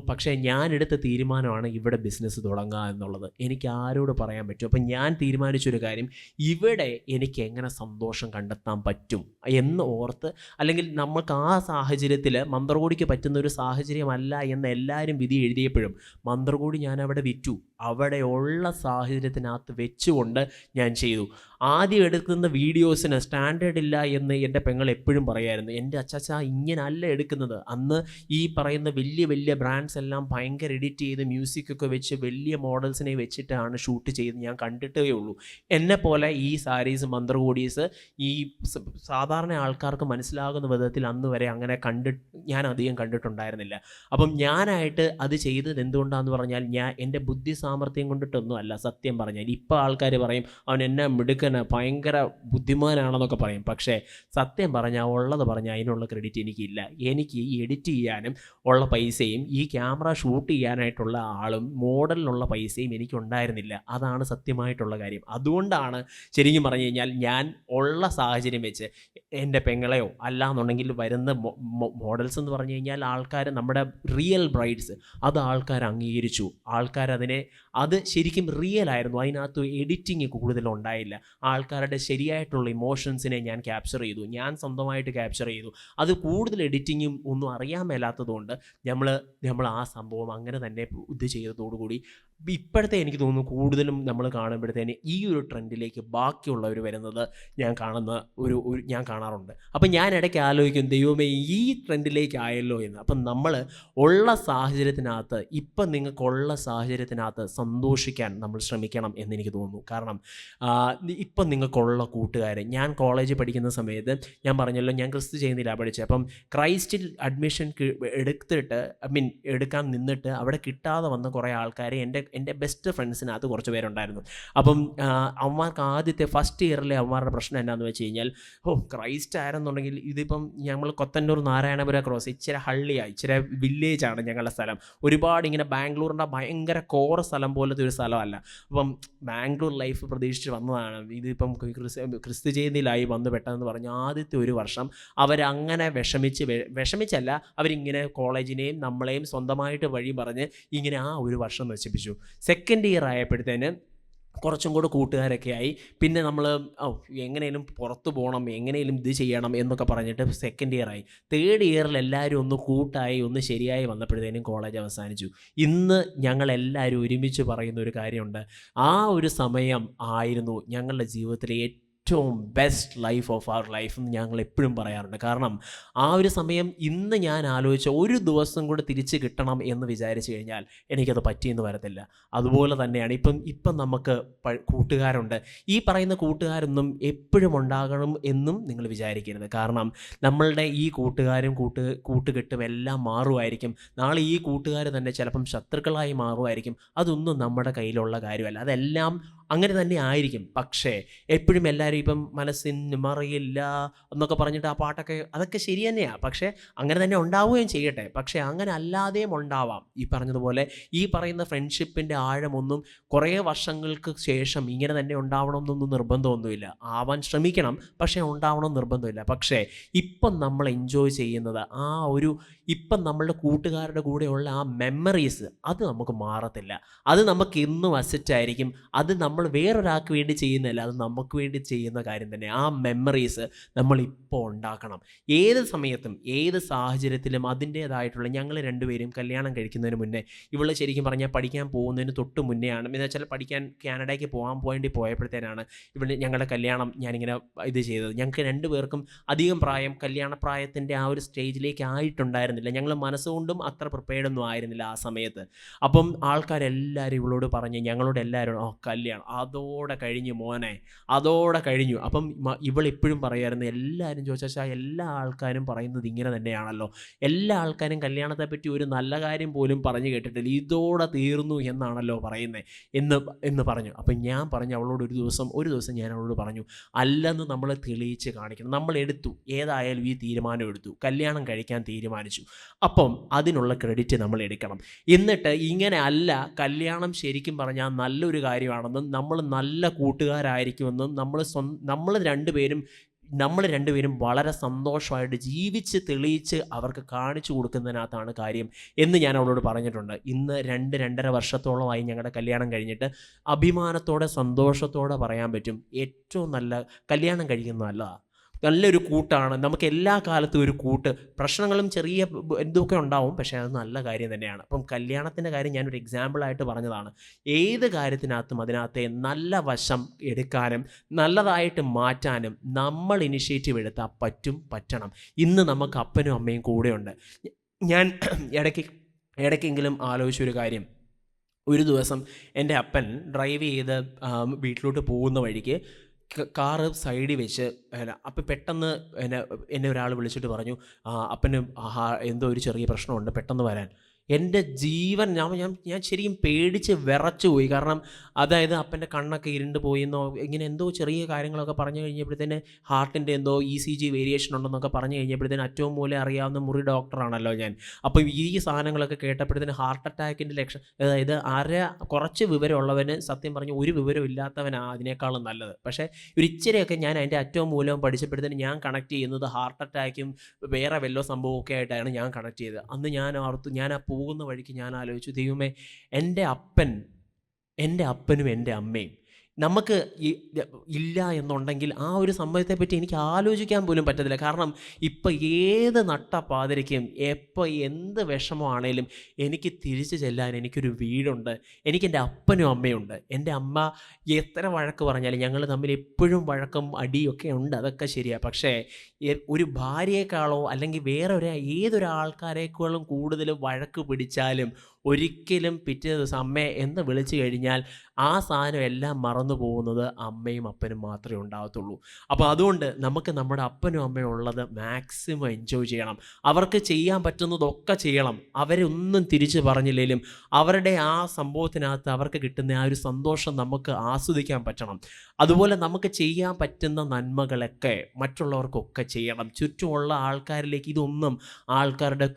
Speaker 1: പക്ഷേ ഞാൻ എടുത്ത തീരുമാനമാണ് ഇവിടെ ബിസിനസ് തുടങ്ങുക എന്നുള്ളത്. എനിക്ക് ആരോട് പറയാൻ പറ്റും? അപ്പം ഞാൻ തീരുമാനിച്ചൊരു കാര്യം, ഇവിടെ എനിക്ക് എങ്ങനെ സന്തോഷം കണ്ടെത്താൻ പറ്റും എന്ന് ഓർത്ത്, അല്ലെങ്കിൽ നമുക്ക് ആ സാഹചര്യത്തിൽ മന്ത്രകോടിക്ക് പറ്റുന്ന ഒരു സാഹചര്യമല്ല എന്ന് എല്ലാവരും വിധി എഴുതിയപ്പോഴും മന്ത്രകോടി ഞാൻ അവിടെ വിറ്റു. അവിടെയുള്ള സാഹചര്യത്തിനകത്ത് വെച്ചുകൊണ്ട് ഞാൻ ചെയ്തു. ആദ്യം എടുക്കുന്ന വീഡിയോസിന് സ്റ്റാൻഡേർഡ് ഇല്ല എന്ന് എൻ്റെ പെങ്ങൾ എപ്പോഴും പറയായിരുന്നു. എൻ്റെ അച്ചാച്ച ഇങ്ങനല്ല എടുക്കുന്നത്. അന്ന് ഈ പറയുന്ന വലിയ വലിയ ബ്രാൻഡ്സ് എല്ലാം ഭയങ്കര എഡിറ്റ് ചെയ്ത് മ്യൂസിക്കൊക്കെ വെച്ച് വലിയ മോഡൽസിനെ വെച്ചിട്ടാണ് ഷൂട്ട് ചെയ്ത് ഞാൻ കണ്ടിട്ടേ ഉള്ളൂ. എന്നെപ്പോലെ ഈ സാരീസ് മന്ത്രകോടീസ് ഈ സാധാരണ ആൾക്കാർക്ക് മനസ്സിലാകുന്ന വിധത്തിൽ അന്ന് വരെ അങ്ങനെ ഞാൻ അധികം കണ്ടിട്ടുണ്ടായിരുന്നില്ല. അപ്പം ഞാനായിട്ട് അത് ചെയ്തത് എന്തുകൊണ്ടാണെന്ന് പറഞ്ഞാൽ, എൻ്റെ ബുദ്ധി സാമർഥ്യം കൊണ്ടിട്ടൊന്നും അല്ല. സത്യം പറഞ്ഞാൽ ഇപ്പോൾ ആൾക്കാർ പറയും അവൻ എന്നെ മിടുക്കന്, ഭയങ്കര ബുദ്ധിമാനാണെന്നൊക്കെ പറയും. പക്ഷേ സത്യം പറഞ്ഞാൽ, ഉള്ളത് പറഞ്ഞാൽ അതിനുള്ള ക്രെഡിറ്റ് എനിക്കില്ല. എനിക്ക് ഈ എഡിറ്റ് ചെയ്യാനും ഉള്ള പൈസയും ഈ ക്യാമറ ഷൂട്ട് ചെയ്യാനായിട്ടുള്ള ആളും മോഡലിനുള്ള പൈസയും എനിക്കുണ്ടായിരുന്നില്ല. അതാണ് സത്യമായിട്ടുള്ള കാര്യം. അതുകൊണ്ടാണ് ശരിക്കും പറഞ്ഞു കഴിഞ്ഞാൽ ഞാൻ ഉള്ള സാഹചര്യം വെച്ച് എൻ്റെ പെങ്ങളെയോ അല്ലാന്നുണ്ടെങ്കിൽ വരുന്ന മോഡൽസ് എന്ന് പറഞ്ഞു കഴിഞ്ഞാൽ ആൾക്കാർ, നമ്മുടെ റിയൽ ബ്രൈഡ്സ്, അത് ആൾക്കാർ അംഗീകരിച്ചു. അത് ശരിക്കും റിയൽ ആയിരുന്നു. അതിനകത്ത് എഡിറ്റിങ് കൂടുതലുണ്ടായില്ല. ആൾക്കാരുടെ ശരിയായിട്ടുള്ള ഇമോഷൻസിനെ ഞാൻ ക്യാപ്ചർ ചെയ്തു, ഞാൻ സ്വന്തമായിട്ട് ക്യാപ്ചർ ചെയ്തു. അത് കൂടുതൽ എഡിറ്റിങ്ങും ഒന്നും അറിയാൻ മേലാത്തതുകൊണ്ട് നമ്മൾ ആ സംഭവം അങ്ങനെ തന്നെ ഇത് ചെയ്തതോടുകൂടി ഇപ്പോഴത്തെ എനിക്ക് തോന്നുന്നു കൂടുതലും നമ്മൾ കാണുമ്പോഴത്തേന് ഈ ഒരു ട്രെൻഡിലേക്ക് ബാക്കിയുള്ളവർ വരുന്നത് ഞാൻ കാണാറുണ്ട്. അപ്പം ഞാൻ ഇടയ്ക്ക് ആലോചിക്കും, ദൈവമേ ഈ ട്രെൻഡിലേക്ക് ആയല്ലോ എന്ന്. അപ്പം നമ്മൾ ഉള്ള സാഹചര്യത്തിനകത്ത്, ഇപ്പം നിങ്ങൾക്കുള്ള സാഹചര്യത്തിനകത്ത് സന്തോഷിക്കാൻ നമ്മൾ ശ്രമിക്കണം എന്നെനിക്ക് തോന്നുന്നു. കാരണം ഇപ്പം നിങ്ങൾക്കുള്ള കൂട്ടുകാർ, ഞാൻ കോളേജിൽ പഠിക്കുന്ന സമയത്ത് ഞാൻ പറഞ്ഞല്ലോ, ഞാൻ ക്രിസ്തു ചെയ്യുന്നില്ല പഠിച്ചത്. അപ്പം ക്രൈസ്റ്റിൽ അഡ്മിഷൻ എടുക്കാൻ നിന്നിട്ട് അവിടെ കിട്ടാതെ വന്ന കുറേ ആൾക്കാരെ എൻ്റെ ബെസ്റ്റ് ഫ്രണ്ട്സിനകത്ത് കുറച്ച് പേരുണ്ടായിരുന്നു. അപ്പം അവന്മാർക്ക് ആദ്യത്തെ ഫസ്റ്റ് ഇയറിലെ അവന്മാരുടെ പ്രശ്നം എന്താണെന്ന് വെച്ച് കഴിഞ്ഞാൽ, ക്രൈസ്റ്റ് ആയിരുന്നുണ്ടെങ്കിൽ ഇതിപ്പം ഞങ്ങൾ കൊത്തന്നൂർ നാരായണപുര ക്രോസ്, ഇച്ചിരി ഹള്ളിയാണ്, ഇച്ചിരി വില്ലേജാണ് ഞങ്ങളുടെ സ്ഥലം. ഒരുപാട് ഇങ്ങനെ ബാംഗ്ലൂരിൻ്റെ ഭയങ്കര കോർ സ്ഥലം പോലത്തെ ഒരു സ്ഥലമല്ല. അപ്പം ബാംഗ്ലൂർ ലൈഫ് പ്രതീക്ഷിച്ച് വന്നതാണ്. ഇതിപ്പം ക്രിസ്തു ജയന്തിയിലായി വന്ന് പെട്ടെന്ന് പറഞ്ഞ് ആദ്യത്തെ ഒരു വർഷം അവരങ്ങനെ വിഷമിച്ചല്ല, അവരിങ്ങനെ കോളേജിനെയും നമ്മളെയും സ്വന്തമായിട്ട് വഴി പറഞ്ഞ് ഇങ്ങനെ ആ ഒരു വർഷം നശിപ്പിച്ചു. സെക്കൻഡ് ഇയർ ആയപ്പോഴത്തേന് കുറച്ചും കൂടെ കൂട്ടുകാരൊക്കെ ആയി. പിന്നെ നമ്മൾ എങ്ങനെയും പുറത്ത് പോകണം, എങ്ങനെയും ഇത് ചെയ്യണം എന്നൊക്കെ പറഞ്ഞിട്ട് സെക്കൻഡ് ഇയർ ആയി. തേർഡ് ഇയറിൽ എല്ലാവരും ഒന്ന് കൂട്ടായി ഒന്ന് ശരിയായി വന്നപ്പോഴത്തേനും കോളേജ് അവസാനിച്ചു. ഇന്ന് ഞങ്ങളെല്ലാവരും ഒരുമിച്ച് പറയുന്ന ഒരു കാര്യമുണ്ട്, ആ ഒരു സമയം ആയിരുന്നു ഞങ്ങളുടെ ജീവിതത്തിലെ ഏറ്റവും best life of our life എന്ന് ഞങ്ങൾ എപ്പോഴും പറയാറുണ്ട്. കാരണം ആ ഒരു സമയം ഇന്ന് ഞാൻ ആലോചിച്ച ഒരു ദിവസം കൂടെ തിരിച്ച് കിട്ടണം എന്ന് വിചാരിച്ചു കഴിഞ്ഞാൽ എനിക്കത് പറ്റിയെന്ന് വരത്തില്ല. അതുപോലെ തന്നെയാണ് ഇപ്പം നമുക്ക് കൂട്ടുകാരുണ്ട്. ഈ പറയുന്ന കൂട്ടുകാരൊന്നും എപ്പോഴും ഉണ്ടാകണം എന്നും നിങ്ങൾ വിചാരിക്കരുത്. കാരണം നമ്മളുടെ ഈ കൂട്ടുകാരും കൂട്ടുകെട്ടും എല്ലാം മാറുമായിരിക്കും. നാളെ ഈ കൂട്ടുകാർ തന്നെ ചിലപ്പം ശത്രുക്കളായി മാറുമായിരിക്കും. അതൊന്നും നമ്മുടെ കയ്യിലുള്ള കാര്യമല്ല. അതെല്ലാം അങ്ങനെ തന്നെ ആയിരിക്കും. പക്ഷേ എപ്പോഴും എല്ലാവരും ഇപ്പം മനസ്സിന് മറിയില്ല എന്നൊക്കെ പറഞ്ഞിട്ട് ആ പാട്ടൊക്കെ അതൊക്കെ ശരി തന്നെയാണ്. പക്ഷേ അങ്ങനെ തന്നെ ഉണ്ടാവുകയും ചെയ്യട്ടെ. പക്ഷേ അങ്ങനെ അല്ലാതെയും ഉണ്ടാവാം. ഈ പറഞ്ഞതുപോലെ ഈ പറയുന്ന ഫ്രണ്ട്ഷിപ്പിൻ്റെ ആഴമൊന്നും കുറേ വർഷങ്ങൾക്ക് ശേഷം ഇങ്ങനെ തന്നെ ഉണ്ടാവണമെന്നൊന്നും നിർബന്ധമൊന്നുമില്ല. ആവാൻ ശ്രമിക്കണം, പക്ഷേ ഉണ്ടാവണം നിർബന്ധമില്ല. പക്ഷേ ഇപ്പം നമ്മൾ എൻജോയ് ചെയ്യുന്നത് ആ ഒരു ഇപ്പം നമ്മളുടെ കൂട്ടുകാരുടെ കൂടെയുള്ള ആ മെമ്മറീസ് അത് നമുക്ക് മാറത്തില്ല. അത് നമുക്ക് എന്നും അസറ്റായിരിക്കും. അത് നമ്മൾ വേറൊരാൾക്ക് വേണ്ടി ചെയ്യുന്നതല്ല, അത് നമുക്ക് വേണ്ടി ചെയ്യുന്ന കാര്യം തന്നെ. ആ മെമ്മറീസ് നമ്മളിപ്പോൾ ഉണ്ടാക്കണം. ഏത് സമയത്തും ഏത് സാഹചര്യത്തിലും അതിൻ്റേതായിട്ടുള്ള ഞങ്ങൾ രണ്ടുപേരും കല്യാണം കഴിക്കുന്നതിന് മുന്നേ, ഇവള് ശരിക്കും പറഞ്ഞാൽ പഠിക്കാൻ പോകുന്നതിന് തൊട്ട് മുന്നെയാണ്, എന്ന് വെച്ചാൽ പഠിക്കാൻ കാനഡയ്ക്ക് പോകാൻ വേണ്ടി പോയപ്പോഴത്തേനാണ് ഞങ്ങളുടെ കല്യാണം ഞാനിങ്ങനെ ഇത് ചെയ്തത്. ഞങ്ങൾക്ക് രണ്ടുപേർക്കും അധികം കല്യാണ പ്രായത്തിൻ്റെ ആ ഒരു സ്റ്റേജിലേക്ക് ആയിട്ടുണ്ടായിരുന്നില്ല. ഞങ്ങൾ മനസ്സുകൊണ്ടും അത്ര പ്രിപ്പയർഡൊന്നും ആയിരുന്നില്ല ആ സമയത്ത്. അപ്പം ആൾക്കാരെല്ലാവരും ഇവളോട് പറഞ്ഞ് ഞങ്ങളോട് എല്ലാവരും കല്യാണം അതോടെ കഴിഞ്ഞു മോനെ, അതോടെ കഴിഞ്ഞു. അപ്പം ഇവളെപ്പോഴും പറയുമായിരുന്നു, എല്ലാവരും ചോദിച്ചാൽ എല്ലാ ആൾക്കാരും പറയുന്നത് ഇങ്ങനെ തന്നെയാണല്ലോ, എല്ലാ ആൾക്കാരും കല്യാണത്തെപ്പറ്റി ഒരു നല്ല കാര്യം പോലും പറഞ്ഞു കേട്ടിട്ടില്ല, ഇതോടെ തീർന്നു എന്നാണല്ലോ പറയുന്നത് എന്ന് പറഞ്ഞു. അപ്പം ഞാൻ പറഞ്ഞു അവളോട് ഒരു ദിവസം ഞാൻ അവളോട് പറഞ്ഞു, അല്ലെന്ന് നമ്മൾ തെളിയിച്ച് കാണിക്കണം. നമ്മൾ എടുത്തു, ഏതായാലും ഈ തീരുമാനം എടുത്തു, കല്യാണം കഴിക്കാൻ തീരുമാനിച്ചു. അപ്പം അതിനുള്ള ക്രെഡിറ്റ് നമ്മൾ എടുക്കണം. എന്നിട്ട് ഇങ്ങനെ അല്ല, കല്യാണം ശരിക്കും പറഞ്ഞാൽ നല്ലൊരു കാര്യമാണെന്നും നമ്മൾ നല്ല കൂട്ടുകാരായിരിക്കുമെന്നും നമ്മൾ രണ്ടുപേരും വളരെ സന്തോഷമായിട്ട് ജീവിച്ച് തെളിയിച്ച് അവർക്ക് കാണിച്ചു കൊടുക്കുന്നതിനകത്താണ് കാര്യം എന്ന് ഞാൻ അവളോട് പറഞ്ഞിട്ടുണ്ട്. ഇന്ന് 2-2.5 വർഷത്തോളമായി ഞങ്ങളുടെ കല്യാണം കഴിഞ്ഞിട്ട് അഭിമാനത്തോടെ സന്തോഷത്തോടെ പറയാൻ പറ്റും, ഏറ്റവും നല്ല കല്യാണം കഴിക്കുന്നത് നല്ലതാണ്. നല്ലൊരു കൂട്ടാണ് നമുക്ക് എല്ലാ കാലത്തും. ഒരു കൂട്ട്, പ്രശ്നങ്ങളും ചെറിയ എന്തൊക്കെ ഉണ്ടാവും, പക്ഷേ അത് നല്ല കാര്യം തന്നെയാണ്. അപ്പം കല്യാണത്തിൻ്റെ കാര്യം ഞാനൊരു എക്സാമ്പിളായിട്ട് പറഞ്ഞതാണ്. ഏത് കാര്യത്തിനകത്തും അതിനകത്തെ നല്ല വശം എടുക്കാനും നല്ലതായിട്ട് മാറ്റാനും നമ്മൾ ഇനിഷ്യേറ്റീവ് എടുത്താൽ പറ്റണം. ഇന്ന് നമുക്ക് അപ്പനും അമ്മയും കൂടെയുണ്ട്. ഞാൻ ഇടയ്ക്കെങ്കിലും ആലോചിച്ചൊരു കാര്യം, ഒരു ദിവസം എൻ്റെ അപ്പൻ ഡ്രൈവ് ചെയ്ത് വീട്ടിലോട്ട് പോകുന്ന വഴിക്ക് കാറ് സൈഡിൽ വെച്ച് അപ്പം പെട്ടെന്ന് എന്നെ ഒരാൾ വിളിച്ചിട്ട് പറഞ്ഞു, അപ്പന് എന്തോ ഒരു ചെറിയ പ്രശ്നമുണ്ട്, പെട്ടെന്ന് വരാൻ. എൻ്റെ ജീവൻ ഞാൻ ശരിക്കും പേടിച്ച് വിറച്ചു പോയി. കാരണം അതായത് അപ്പൻ്റെ കണ്ണൊക്കെ ഇരുണ്ട് പോയെന്നോ ഇങ്ങനെ എന്തോ ചെറിയ കാര്യങ്ങളൊക്കെ പറഞ്ഞു കഴിഞ്ഞപ്പോഴത്തേന് ഹാർട്ടിൻ്റെ എന്തോ ECG വേരിയേഷൻ ഉണ്ടെന്നൊക്കെ പറഞ്ഞു കഴിഞ്ഞപ്പോഴത്തേന് ഏറ്റവും മൂലം അറിയാവുന്ന മുറി ഡോക്ടറാണല്ലോ ഞാൻ. അപ്പോൾ ഈ സാധനങ്ങളൊക്കെ കേട്ടപ്പോഴത്തേന് ഹാർട്ട് അറ്റാക്കിൻ്റെ ലക്ഷണം, അതായത് കുറച്ച് വിവരമുള്ളവന് സത്യം പറഞ്ഞ് ഒരു വിവരം ഇല്ലാത്തവനാണ് അതിനേക്കാളും നല്ലത്. പക്ഷേ ഒരു ഇച്ചിരിയൊക്കെ ഞാൻ അതിൻ്റെ ഏറ്റവും മൂലം പഠിച്ചപ്പോഴത്തേന് ഞാൻ കണക്ട് ചെയ്യുന്നത് ഹാർട്ട് അറ്റാക്കും വേറെ വല്ലോ സംഭവമൊക്കെ ആയിട്ടാണ് ഞാൻ കണക്ട് ചെയ്തത്. അന്ന് ഞാൻ ഓർത്തു, ഞാൻ പോകുന്ന വഴിക്ക് ഞാൻ ആലോചിച്ചു, ദൈവമേ, എൻ്റെ അപ്പനും എൻ്റെ അമ്മയും നമുക്ക് ഇല്ല എന്നുണ്ടെങ്കിൽ ആ ഒരു സംഭവത്തെപ്പറ്റി എനിക്ക് ആലോചിക്കാൻ പോലും പറ്റത്തില്ല. കാരണം ഇപ്പം ഏത് നട്ടപ്പാതിരയ്ക്കും എപ്പോൾ എന്ത് വിഷമമാണേലും എനിക്ക് തിരിച്ചു ചെല്ലാൻ എനിക്കൊരു വീടുണ്ട്, എനിക്കെൻ്റെ അപ്പനും അമ്മയുണ്ട്. എൻ്റെ അമ്മ എത്ര വഴക്ക് പറഞ്ഞാലും ഞങ്ങൾ തമ്മിൽ എപ്പോഴും വഴക്കും അടിയൊക്കെ ഉണ്ട്, അതൊക്കെ ശരിയാണ്. പക്ഷേ ഒരു ഭാര്യയെക്കാളോ അല്ലെങ്കിൽ വേറെ ഏതൊരാൾക്കാരെക്കാളും കൂടുതൽ വഴക്ക് പിടിച്ചാലും ഒരിക്കലും പിറ്റേ ദിവസം അമ്മേ എന്ന് വിളിച്ചു കഴിഞ്ഞാൽ ആ സാധനം എല്ലാം മറന്നു പോകുന്നത് അമ്മയും അപ്പനും മാത്രമേ ഉണ്ടാകത്തുള്ളൂ. അപ്പോൾ അതുകൊണ്ട് നമുക്ക് നമ്മുടെ അപ്പനും അമ്മയും ഉള്ളത് മാക്സിമം എൻജോയ് ചെയ്യണം. അവർക്ക് ചെയ്യാൻ പറ്റുന്നതൊക്കെ ചെയ്യണം. അവരൊന്നും തിരിച്ച് പറഞ്ഞില്ലെങ്കിലും അവരുടെ ആ സംഭവത്തിനകത്ത് അവർക്ക് കിട്ടുന്ന ആ ഒരു സന്തോഷം നമുക്ക് ആസ്വദിക്കാൻ പറ്റണം. അതുപോലെ നമുക്ക് ചെയ്യാൻ പറ്റുന്ന നന്മകളൊക്കെ മറ്റുള്ളവർക്കൊക്കെ ചെയ്യണം. ചുറ്റുമുള്ള ആൾക്കാരിലേക്ക് ഇതൊന്നും ആൾക്കാരുടെ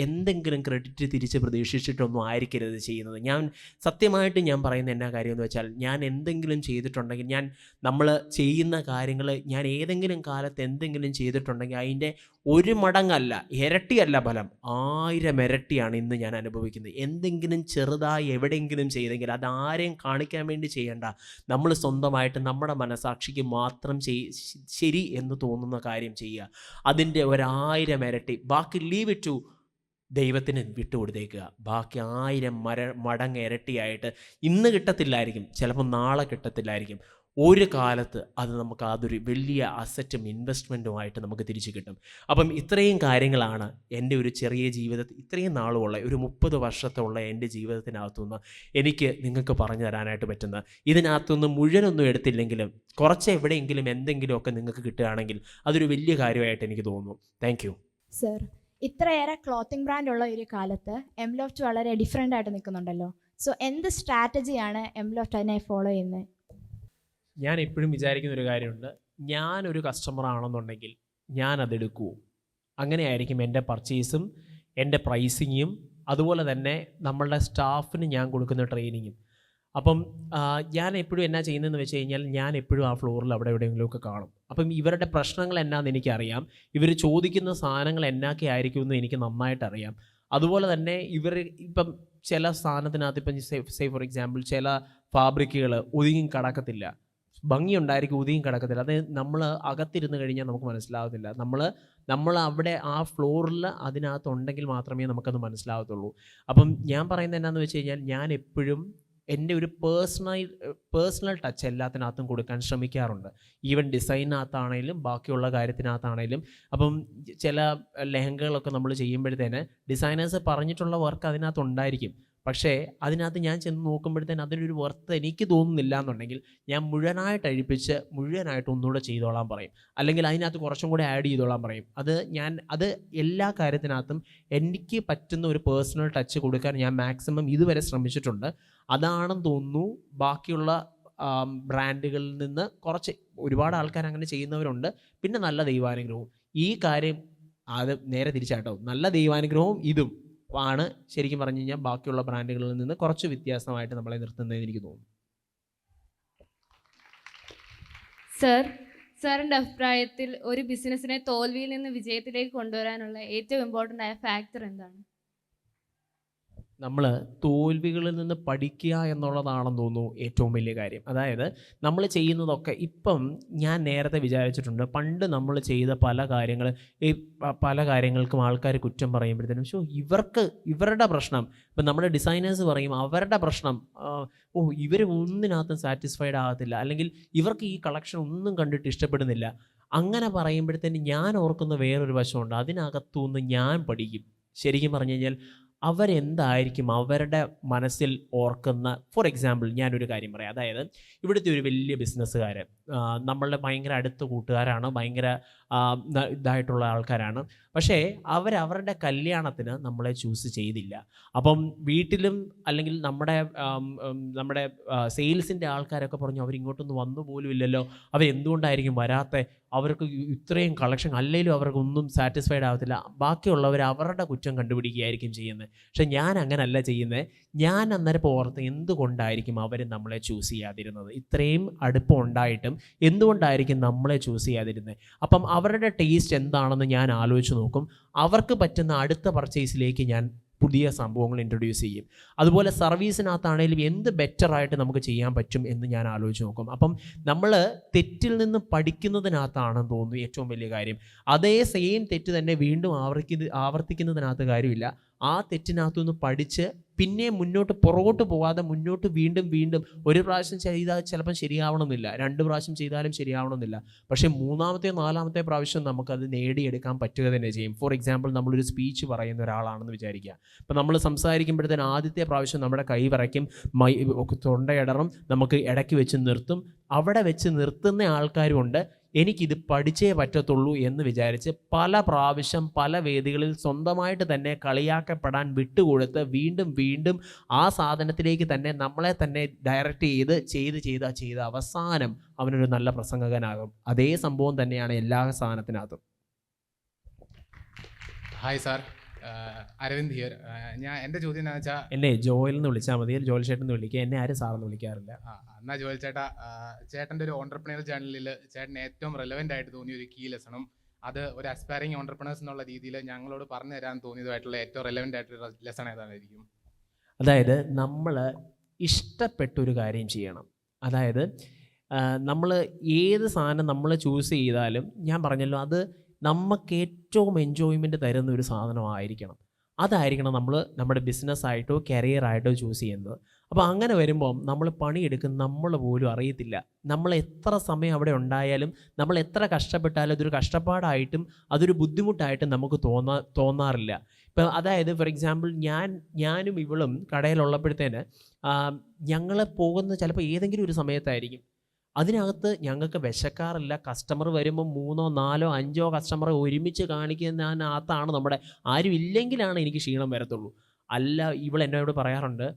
Speaker 1: എന്തെങ്കിലും ക്രെഡിറ്റ് തിരിച്ച് പ്രതീക്ഷിച്ചിട്ടൊന്നും ആയിരിക്കരുത് ചെയ്യുന്നത്. ഞാൻ സത്യമായിട്ട് ഞാൻ പറയുന്ന എന്നാ കാര്യം എന്ന് വെച്ചാൽ, ഞാൻ എന്തെങ്കിലും ചെയ്തിട്ടുണ്ടെങ്കിൽ, നമ്മൾ ചെയ്യുന്ന കാര്യങ്ങൾ ഞാൻ ഏതെങ്കിലും കാലത്ത് എന്തെങ്കിലും ചെയ്തിട്ടുണ്ടെങ്കിൽ അതിൻ്റെ 1 മടങ്ങല്ല, ഇരട്ടിയല്ല ഫലം, 1000 ഇരട്ടിയാണ് ഇന്ന് ഞാൻ അനുഭവിക്കുന്നത്. എന്തെങ്കിലും ചെറുതായി എവിടെയെങ്കിലും ചെയ്തെങ്കിൽ അത് ആരെയും കാണിക്കാൻ വേണ്ടി ചെയ്യേണ്ട, നമ്മൾ സ്വന്തമായിട്ട് നമ്മുടെ മനസാക്ഷിക്ക് മാത്രം ശരി എന്ന് തോന്നുന്ന കാര്യം ചെയ്യുക. അതിൻ്റെ 1000 ഇരട്ടി, ബാക്കി ലീവ് ഇറ്റ് ടു ദൈവത്തിന് വിട്ടുകൊടുത്തേക്കുക. ബാക്കി 1000 മടങ്ങ് ഇരട്ടിയായിട്ട് ഇന്ന് കിട്ടത്തില്ലായിരിക്കും, ചിലപ്പോൾ നാളെ കിട്ടത്തില്ലായിരിക്കും. ഒരു കാലത്ത് അത് നമുക്ക് അതൊരു വലിയ അസറ്റും ഇൻവെസ്റ്റ്മെൻറ്റുമായിട്ട് നമുക്ക് തിരിച്ചു കിട്ടും. അപ്പം ഇത്രയും കാര്യങ്ങളാണ് എൻ്റെ ഒരു ചെറിയ ജീവിതത്തിൽ ഇത്രയും നാളുമുള്ള ഒരു 30 വർഷത്തുള്ള എൻ്റെ ജീവിതത്തിനകത്തുനിന്ന് എനിക്ക് നിങ്ങൾക്ക് പറഞ്ഞു തരാനായിട്ട് പറ്റുന്നത്. ഇതിനകത്തുനിന്ന് മുഴുവനൊന്നും എടുത്തില്ലെങ്കിലും കുറച്ച് എവിടെയെങ്കിലും എന്തെങ്കിലുമൊക്കെ നിങ്ങൾക്ക് കിട്ടുകയാണെങ്കിൽ അതൊരു വലിയ കാര്യമായിട്ട് എനിക്ക് തോന്നുന്നു. Thank you
Speaker 2: sir. ഇത്രയേറെ ക്ലോത്തിങ് ബ്രാൻഡ് ഉള്ള ഒരു കാലത്ത് എംലോഫ്റ്റ് വളരെ ഡിഫറെൻ്റ് ആയിട്ട് നിൽക്കുന്നുണ്ടല്ലോ. സോ എന്ത് സ്ട്രാറ്റജിയാണ് എംലോഫ്റ്റ് അതിനെ ഫോളോ ചെയ്യുന്നത്?
Speaker 1: ഞാൻ എപ്പോഴും വിചാരിക്കുന്ന ഒരു കാര്യമുണ്ട്, ഞാനൊരു കസ്റ്റമർ ആണെന്നുണ്ടെങ്കിൽ ഞാനതെടുക്കുമോ? അങ്ങനെയായിരിക്കും എൻ്റെ പർച്ചേസും എൻ്റെ പ്രൈസിങ്ങും അതുപോലെ തന്നെ നമ്മളുടെ സ്റ്റാഫിന് ഞാൻ കൊടുക്കുന്ന ട്രെയിനിങ്ങും. അപ്പം ഞാൻ എപ്പോഴും എന്നാ ചെയ്യുന്നതെന്ന് വെച്ച് കഴിഞ്ഞാൽ ഞാൻ എപ്പോഴും ആ ഫ്ലോറിൽ അവിടെ എവിടെയെങ്കിലുമൊക്കെ കാണും. അപ്പം ഇവരുടെ പ്രശ്നങ്ങൾ എന്നാന്ന് എനിക്കറിയാം, ഇവർ ചോദിക്കുന്ന സാധനങ്ങൾ എന്നൊക്കെ ആയിരിക്കുമെന്ന് എനിക്ക് നന്നായിട്ടറിയാം. അതുപോലെ തന്നെ ഇവർ ഇപ്പം ചില സാധനത്തിനകത്ത് ഇപ്പം സേ ഫോർ എക്സാമ്പിൾ ചില ഫാബ്രിക്കുകൾ ഒതുങ്ങി കിടക്കത്തില്ല, ഭംഗിയുണ്ടായിരിക്കും ഒതുങ്ങി കിടക്കത്തില്ല. അത് നമ്മൾ അകത്തിരുന്ന് കഴിഞ്ഞാൽ നമുക്ക് മനസ്സിലാകത്തില്ല. നമ്മൾ അവിടെ ആ ഫ്ലോറിൽ അതിനകത്തുണ്ടെങ്കിൽ മാത്രമേ നമുക്കത് മനസ്സിലാകത്തുള്ളൂ. അപ്പം ഞാൻ പറയുന്നത് എന്താണെന്ന് വെച്ച് കഴിഞ്ഞാൽ ഞാൻ എപ്പോഴും എൻ്റെ ഒരു പേഴ്സണൽ ടച്ച് എല്ലാത്തിനകത്തും കൊടുക്കാൻ ശ്രമിക്കാറുണ്ട്. ഈവൻ ഡിസൈനകത്താണേലും ബാക്കിയുള്ള കാര്യത്തിനകത്താണേലും. അപ്പം ചില ലെഹങ്കകളൊക്കെ നമ്മൾ ചെയ്യുമ്പോഴത്തേന് ഡിസൈനേഴ്സ് പറഞ്ഞിട്ടുള്ള വർക്ക് അതിനകത്ത് ഉണ്ടായിരിക്കും, പക്ഷേ അതിനകത്ത് ഞാൻ ചെന്ന് നോക്കുമ്പോഴത്തേന് അതിനൊരു വർത്ത് എനിക്ക് തോന്നുന്നില്ല എന്നുണ്ടെങ്കിൽ ഞാൻ മുഴുവനായിട്ട് അഴിപ്പിച്ച് മുഴുവനായിട്ട് ഒന്നുകൂടെ ചെയ്തോളാൻ പറയും, അല്ലെങ്കിൽ അതിനകത്ത് കുറച്ചും കൂടെ ആഡ് ചെയ്തോളാൻ പറയും. അത് എല്ലാ കാര്യത്തിനകത്തും എനിക്ക് പറ്റുന്ന ഒരു പേഴ്സണൽ ടച്ച് കൊടുക്കാൻ ഞാൻ മാക്സിമം ഇതുവരെ ശ്രമിച്ചിട്ടുണ്ട്. അതാണെന്ന് തോന്നുന്നു ബാക്കിയുള്ള ബ്രാൻഡുകളിൽ നിന്ന് കുറച്ച് ഒരുപാട് ആൾക്കാർ അങ്ങനെ ചെയ്യുന്നവരുണ്ട്. പിന്നെ നല്ല ദൈവാനുഗ്രഹവും ഈ കാര്യം അത് നേരെ തിരിച്ചാട്ടോ, നല്ല ദൈവാനുഗ്രഹവും ഇതും ആണ് ശരിക്കും പറഞ്ഞു കഴിഞ്ഞാൽ ബാക്കിയുള്ള ബ്രാൻഡുകളിൽ നിന്ന് കുറച്ച് വ്യത്യാസമായിട്ട് നമ്മളെ നിർത്തുന്നതെന്ന് എനിക്ക് തോന്നുന്നു.
Speaker 3: സാറിൻ്റെ അഭിപ്രായത്തിൽ ഒരു ബിസിനസ്സിനെ തോൽവിയിൽ നിന്ന് വിജയത്തിലേക്ക് കൊണ്ടുവരാനുള്ള ഏറ്റവും ഇമ്പോർട്ടൻ്റ് ആയ ഫാക്ടർ എന്താണ്?
Speaker 1: നമ്മൾ തോൽവികളിൽ നിന്ന് പഠിക്കുക എന്നുള്ളതാണെന്ന് തോന്നുന്നു ഏറ്റവും വലിയ കാര്യം. അതായത് നമ്മൾ ചെയ്യുന്നതൊക്കെ ഇപ്പം ഞാൻ നേരത്തെ വിചാരിച്ചിട്ടുണ്ട്, പണ്ട് നമ്മൾ ചെയ്ത പല കാര്യങ്ങൾക്കും ആൾക്കാർ കുറ്റം പറയുമ്പോഴത്തേനും ഇവരുടെ പ്രശ്നം, ഇപ്പം നമ്മുടെ ഡിസൈനേഴ്സ് പറയും അവരുടെ പ്രശ്നം, ഇവർ ഒന്നിനകത്തും സാറ്റിസ്ഫൈഡ് ആകത്തില്ല, അല്ലെങ്കിൽ ഇവർക്ക് ഈ കളക്ഷൻ ഒന്നും കണ്ടിട്ട് ഇഷ്ടപ്പെടുന്നില്ല. അങ്ങനെ പറയുമ്പോഴത്തേന് ഞാൻ ഓർക്കുന്ന വേറൊരു വശമുണ്ട്, അതിനകത്തുനിന്ന് ഞാൻ പഠിക്കും. ശരിക്കും പറഞ്ഞു കഴിഞ്ഞാൽ അവരെന്തായിരിക്കും അവരുടെ മനസ്സിൽ ഓർക്കുന്ന. ഫോർ എക്സാമ്പിൾ ഞാനൊരു കാര്യം പറയാം. അതായത് ഇവിടുത്തെ ഒരു വലിയ ബിസിനസ്സുകാർ നമ്മളുടെ ഭയങ്കര അടുത്ത കൂട്ടുകാരാണ്, ഭയങ്കര ഇതായിട്ടുള്ള ആൾക്കാരാണ്, പക്ഷേ അവരുടെ കല്യാണത്തിന് നമ്മളെ ചൂസ് ചെയ്തില്ല. അപ്പം വീട്ടിലും അല്ലെങ്കിൽ നമ്മുടെ സെയിൽസിൻ്റെ ആൾക്കാരൊക്കെ പറഞ്ഞു അവരിങ്ങോട്ടൊന്നും വന്നു പോലും ഇല്ലല്ലോ, അവരെന്തുകൊണ്ടായിരിക്കും വരാത്ത, അവർക്ക് ഇത്രയും കളക്ഷൻ അല്ലെങ്കിലും അവർക്കൊന്നും സാറ്റിസ്ഫൈഡ് ആവത്തില്ല, ബാക്കിയുള്ളവർ അവരുടെ കുറ്റം കണ്ടുപിടിക്കുകയായിരിക്കും ചെയ്യുന്നത്. പക്ഷെ ഞാൻ അങ്ങനല്ല ചെയ്യുന്നത്. ഞാൻ അന്നേരം ഓർത്ത് എന്തുകൊണ്ടായിരിക്കും അവർ നമ്മളെ ചൂസ് ചെയ്യാതിരുന്നത്, ഇത്രയും അടുപ്പം ഉണ്ടായിട്ടും എന്തുകൊണ്ടായിരിക്കും നമ്മളെ ചൂസ് ചെയ്യാതിരുന്നത്. അപ്പം അവരുടെ ടേസ്റ്റ് എന്താണെന്ന് ഞാൻ ആലോചിച്ച് നോക്കും. അവർക്ക് പറ്റുന്ന അടുത്ത പർച്ചേസിലേക്ക് ഞാൻ പുതിയ സംഭവങ്ങൾ ഇൻട്രൊഡ്യൂസ് ചെയ്യും. അതുപോലെ സർവീസിനകത്താണെങ്കിലും എന്ത് ബെറ്ററായിട്ട് നമുക്ക് ചെയ്യാൻ പറ്റും എന്ന് ഞാൻ ആലോചിച്ച് നോക്കും. അപ്പം നമ്മൾ തെറ്റിൽ നിന്ന് പഠിക്കുന്നതിനകത്താണെന്ന് തോന്നുന്നു ഏറ്റവും വലിയ കാര്യം. അതേ സെയിം തെറ്റ് തന്നെ വീണ്ടും ആവർത്തിക്കുന്നതിനകത്ത് കാര്യമില്ല. ആ തെറ്റിനകത്തുനിന്ന് പഠിച്ച് പിന്നെ പുറകോട്ട് പോകാതെ മുന്നോട്ട് വീണ്ടും ഒരു പ്രാവശ്യം ചെയ്താൽ ചിലപ്പം ശരിയാവണമെന്നില്ല, 2 പ്രാവശ്യം ചെയ്താലും ശരിയാവണമെന്നില്ല, പക്ഷേ 3ാമത്തെ 4ാമത്തെ പ്രാവശ്യം നമുക്കത് നേടിയെടുക്കാൻ പറ്റുക തന്നെ ചെയ്യും. ഫോർ എക്സാമ്പിൾ നമ്മളൊരു സ്പീച്ച് പറയുന്ന ഒരാളാണെന്ന് വിചാരിക്കുക. ഇപ്പം നമ്മൾ സംസാരിക്കുമ്പോഴത്തേന് ആദ്യത്തെ പ്രാവശ്യം നമ്മുടെ കൈ വിറയ്ക്കും, തൊണ്ടയിടറും, നമുക്ക് ഇടയ്ക്ക് വെച്ച് നിർത്തും. അവിടെ വെച്ച് നിർത്തുന്ന ആൾക്കാരുമുണ്ട്. എനിക്കിത് പഠിച്ചേ പറ്റത്തുള്ളൂ എന്ന് വിചാരിച്ച് പല പ്രാവശ്യം പല വേദികളിൽ സ്വന്തമായിട്ട് തന്നെ കളിയാക്കപ്പെടാൻ വിട്ടുകൊടുത്ത് വീണ്ടും ആ സാധനത്തിലേക്ക് തന്നെ നമ്മളെ തന്നെ ഡയറക്റ്റ് ചെയ്ത് അവസാനം അവനൊരു നല്ല പ്രസംഗകനാകും. അതേ സംഭവം തന്നെയാണ് എല്ലാ സാധനത്തിനകത്തും.
Speaker 4: Hi sir, Aravind here. എൻ്റെ ചോദ്യം എന്താ വെച്ചാൽ,
Speaker 1: എന്നെ ജോയൽ എന്ന് വിളിച്ചാൽ മതി, ജോയൽ ചേട്ടൻ എന്ന് വിളിക്കുക, എന്നെ ആരും സാറെന്ന് വിളിക്കാറില്ല.
Speaker 4: എന്നാൽ ജോയൽ ചേട്ടാ, ചേട്ടൻ്റെ ഒരു ഓണ്ടർപ്രണർ ജേർണലിൽ ചേട്ടന് ഏറ്റവും റെലവൻ്റ് ആയിട്ട് തോന്നിയ ഒരു കീ ലെസണും അത് ഒരു അസ്പയറിംഗ് ഓണ്ടർപ്രണേഴ്സ് എന്നുള്ള രീതിയിൽ ഞങ്ങളോട് പറഞ്ഞു തരാൻ തോന്നിയതായിട്ടുള്ള ഏറ്റവും റെലവൻ്റ് ആയിട്ടുള്ള ലെസൺ ഏതായിരിക്കും?
Speaker 1: അതായത് നമ്മൾ ഇഷ്ടപ്പെട്ടൊരു കാര്യം ചെയ്യണം. അതായത് നമ്മൾ ഏത് സാധനം നമ്മൾ ചൂസ് ചെയ്താലും ഞാൻ പറഞ്ഞല്ലോ, അത് നമുക്ക് ഏറ്റവും എൻജോയ്മെൻറ്റ് തരുന്ന ഒരു സാധനമായിരിക്കണം. അതായിരിക്കണം നമ്മൾ നമ്മുടെ ബിസിനസ്സായിട്ടോ കരിയറായിട്ടോ ചൂസ് ചെയ്യുന്നത്. അപ്പോൾ അങ്ങനെ വരുമ്പം നമ്മൾ പണിയെടുക്കുന്ന നമ്മൾ പോലും അറിയത്തില്ല. നമ്മൾ എത്ര സമയം അവിടെ ഉണ്ടായാലും, നമ്മൾ എത്ര കഷ്ടപ്പെട്ടാലും അതൊരു കഷ്ടപ്പാടായിട്ടും അതൊരു ബുദ്ധിമുട്ടായിട്ടും നമുക്ക് തോന്നാറില്ല. ഇപ്പം അതായത് ഫോർ എക്സാമ്പിൾ ഞാനും ഇവളും കടയിലുള്ളപ്പോഴത്തേന് ഞങ്ങൾ പോകുന്നത് ചിലപ്പോൾ ഏതെങ്കിലും ഒരു സമയത്തായിരിക്കും. അതിനകത്ത് ഞങ്ങൾക്ക് വിശക്കാറില്ല. കസ്റ്റമർ വരുമ്പോൾ 3, 4, 5 കസ്റ്റമറെ ഒരുമിച്ച് കാണിക്കുന്നതിനകത്താണ് നമ്മുടെ ആരും ഇല്ലെങ്കിലാണ് എനിക്ക് ക്ഷീണം വരത്തുള്ളൂ. അല്ല, ഇവൾ എന്നോട് പറയാറുണ്ട്,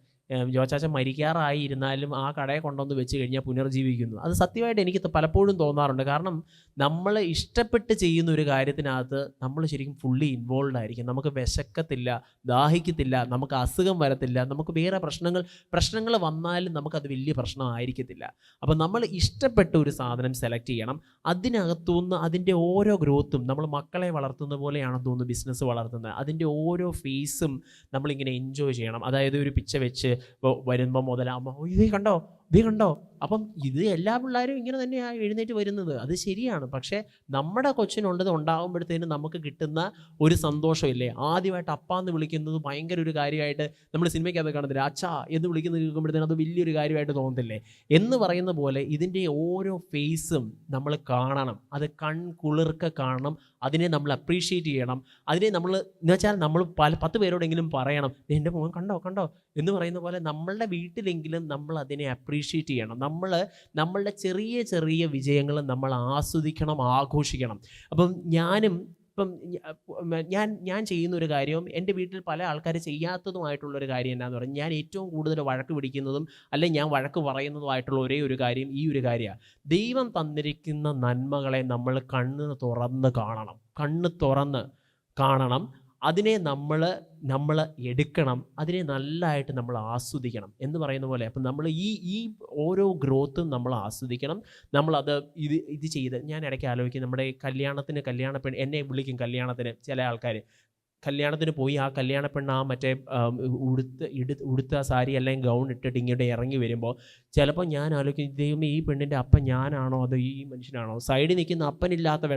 Speaker 1: ജോച്ചാച്ചൻ മരിക്കാറായിരുന്നാലും ആ കടയെ കൊണ്ടുവന്ന് വെച്ച് കഴിഞ്ഞാൽ പുനർജീവിക്കുന്നു. അത് സത്യമായിട്ട് എനിക്ക് പലപ്പോഴും തോന്നാറുണ്ട്. കാരണം നമ്മൾ ഇഷ്ടപ്പെട്ട് ചെയ്യുന്ന ഒരു കാര്യത്തിനകത്ത് നമ്മൾ ശരിക്കും ഫുള്ളി ഇൻവോൾവ് ആയിരിക്കും. നമുക്ക് വിശക്കത്തില്ല, ദാഹിക്കത്തില്ല, നമുക്ക് അസുഖം വരത്തില്ല, നമുക്ക് വേറെ പ്രശ്നങ്ങൾ വന്നാലും നമുക്കത് വലിയ പ്രശ്നമായിരിക്കത്തില്ല. അപ്പം നമ്മൾ ഇഷ്ടപ്പെട്ട ഒരു സാധനം സെലക്ട് ചെയ്യണം. അതിനകത്തുനിന്ന് അതിൻ്റെ ഓരോ ഗ്രോത്തും, നമ്മൾ മക്കളെ വളർത്തുന്ന പോലെയാണെന്ന് തോന്നുന്നു ബിസിനസ് വളർത്തുന്നത്. അതിൻ്റെ ഓരോ ഫേസും നമ്മളിങ്ങനെ എൻജോയ് ചെയ്യണം. അതായത് ഒരു പിച്ച വെച്ച് വരുമ്പോൾ മുതലാകുമ്പോൾ ഇതേ കണ്ടോ. അപ്പം ഇത് എല്ലാ പിള്ളേരും ഇങ്ങനെ തന്നെയാണ് എഴുന്നേറ്റ് വരുന്നത്. അത് ശരിയാണ്. പക്ഷേ നമ്മുടെ കൊച്ചിനുള്ളത് ഉണ്ടാകുമ്പോഴത്തേനും നമുക്ക് കിട്ടുന്ന ഒരു സന്തോഷമില്ലേ, ആദ്യമായിട്ട് അപ്പാന്ന് വിളിക്കുന്നത് ഭയങ്കര ഒരു കാര്യമായിട്ട് നമ്മൾ സിനിമയ്ക്കകത്ത് കാണുന്നില്ല. അച്ഛാ എന്ന് വിളിക്കുന്നത് കേൾക്കുമ്പോഴത്തേനും അത് വലിയൊരു കാര്യമായിട്ട് തോന്നത്തില്ലേ എന്ന് പറയുന്ന പോലെ ഇതിൻ്റെ ഓരോ ഫേസും നമ്മൾ കാണണം. അത് കൺകുളിർക്ക കാണണം. അതിനെ നമ്മൾ അപ്രീഷിയേറ്റ് ചെയ്യണം. അതിനെ നമ്മൾ എന്ന് വെച്ചാൽ നമ്മൾ 10 പേരോടെങ്കിലും പറയണം, എൻ്റെ മോൻ കണ്ടോ എന്ന് പറയുന്ന പോലെ നമ്മളുടെ വീട്ടിലെങ്കിലും നമ്മൾ അതിനെ അപ്രീഷിയേറ്റ് ചെയ്യണം. നമ്മളുടെ ചെറിയ വിജയങ്ങൾ നമ്മൾ ആസ്വദിക്കണം, ആഘോഷിക്കണം. അപ്പം ഞാൻ ചെയ്യുന്ന ഒരു കാര്യവും എൻ്റെ വീട്ടിൽ പല ആൾക്കാർ ചെയ്യാത്തതുമായിട്ടുള്ളൊരു കാര്യം എന്നാന്ന് പറഞ്ഞാൽ, ഞാൻ ഏറ്റവും കൂടുതൽ വഴക്ക് പിടിക്കുന്നതും അല്ലെങ്കിൽ ഞാൻ വഴക്ക് പറയുന്നതുമായിട്ടുള്ള ഒരേ ഒരു കാര്യം ഈ ഒരു കാര്യമാണ്. ദൈവം തന്നിരിക്കുന്ന നന്മകളെ നമ്മൾ കണ്ണ് തുറന്ന് കാണണം. അതിനെ നമ്മൾ എടുക്കണം. അതിനെ നല്ലതായിട്ട് നമ്മൾ ആസ്വദിക്കണം എന്ന് പറയുന്ന പോലെ. അപ്പം നമ്മൾ ഈ ഓരോ ഗ്രോത്തും നമ്മൾ ആസ്വദിക്കണം. നമ്മളത് ഇത് ചെയ്ത് ഞാൻ ഇടയ്ക്ക് ആലോചിക്കും, നമ്മുടെ കല്യാണ പെണ്ണ് എന്നെ വിളിക്കും. കല്യാണത്തിന് ചില ആൾക്കാർ കല്യാണത്തിന് പോയി ആ കല്യാണ പെണ്ണ് ആ മറ്റേ ഉടുത്ത സാരി അല്ലെങ്കിൽ ഗൗൺ ഇട്ടിട്ട് ഇങ്ങോട്ട് ഇറങ്ങി വരുമ്പോൾ ചിലപ്പോൾ ഞാൻ ആലോചിക്കും, ദൈവമേ ഈ പെണ്ണിൻ്റെ അപ്പൻ ഞാനാണോ അതോ ഈ മനുഷ്യനാണോ? സൈഡിൽ നിൽക്കുന്ന അപ്പനില്ലാത്ത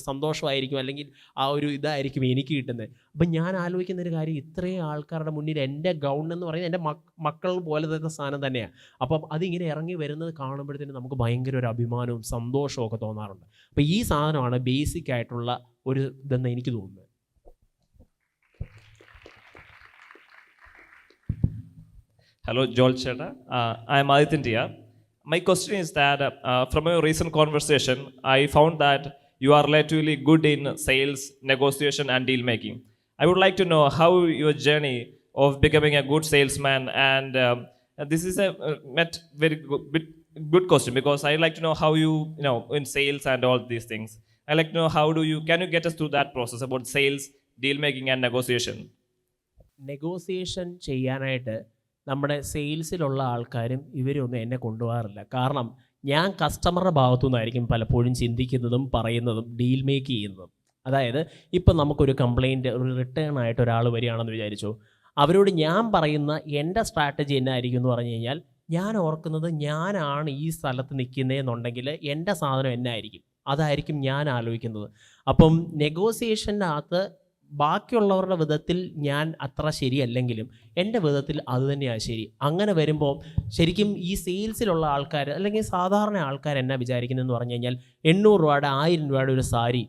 Speaker 1: സന്തോഷമായിരിക്കും, അല്ലെങ്കിൽ ആ ഒരു ഇതായിരിക്കും എനിക്ക് കിട്ടുന്നത്. അപ്പം ഞാൻ ആലോചിക്കുന്ന ഒരു കാര്യം, ഇത്രയും ആൾക്കാരുടെ മുന്നിൽ എൻ്റെ ഗൗൺ എന്ന് പറയുന്നത് എൻ്റെ മക്കൾ പോലത്തെ സാധനം തന്നെയാണ്. അപ്പം അതിങ്ങനെ ഇറങ്ങി വരുന്നത് കാണുമ്പോഴത്തേനും നമുക്ക് ഭയങ്കര ഒരു അഭിമാനവും സന്തോഷവും ഒക്കെ തോന്നാറുണ്ട്. അപ്പോൾ ഈ സാധനമാണ് ബേസിക് ആയിട്ടുള്ള ഒരു ഇതെന്ന് എനിക്ക് തോന്നുന്നത്.
Speaker 5: Hello, Joel Cheta. I am Adityan Tia. My question is that from a recent conversation, I found that you are relatively good in sales, negotiation, and deal making. I would like to know how your journey of becoming a good salesman, and this is a very good question, because I like to know how you in sales and all these things. I like to know can you get us through that process about sales, deal making, and negotiation?
Speaker 1: Negotiation ചെയ്യാനായിട്ട് നമ്മുടെ സെയിൽസിലുള്ള ആൾക്കാരും ഇവരൊന്നും എന്നെ കൊണ്ടുപോകാറില്ല. കാരണം ഞാൻ കസ്റ്റമറുടെ ഭാഗത്തു നിന്നായിരിക്കും പലപ്പോഴും ചിന്തിക്കുന്നതും പറയുന്നതും ഡീൽ മേക്ക് ചെയ്യുന്നതും. അതായത് ഇപ്പം നമുക്കൊരു കംപ്ലയിൻറ്റ്, ഒരു റിട്ടേൺ ആയിട്ട് ഒരാൾ വരികയാണെന്ന് വിചാരിച്ചു, അവരോട് ഞാൻ പറയുന്ന എൻ്റെ സ്ട്രാറ്റജി എന്നായിരിക്കും എന്ന് പറഞ്ഞു കഴിഞ്ഞാൽ, ഞാൻ ഓർക്കുന്നത് ഞാനാണ് ഈ സ്ഥലത്ത് നിൽക്കുന്നതെന്നുണ്ടെങ്കിൽ എൻ്റെ സാധനം എന്നായിരിക്കും, അതായിരിക്കും ഞാൻ ആലോചിക്കുന്നത്. അപ്പം നെഗോസിയേഷൻ്റെ അകത്ത് ബാക്കിയുള്ളവരുടെ വിധത്തിൽ ഞാൻ അത്ര ശരിയല്ലെങ്കിലും എൻ്റെ വിധത്തിൽ അതുതന്നെയാണ് ശരി. അങ്ങനെ വരുമ്പോൾ ശരിക്കും ഈ സെയിൽസിലുള്ള ആൾക്കാർ അല്ലെങ്കിൽ സാധാരണ ആൾക്കാർ എന്നാ വിചാരിക്കുന്നതെന്ന് പറഞ്ഞു കഴിഞ്ഞാൽ, 800 രൂപയുടെ 1000 രൂപയുടെ ഒരു സാരി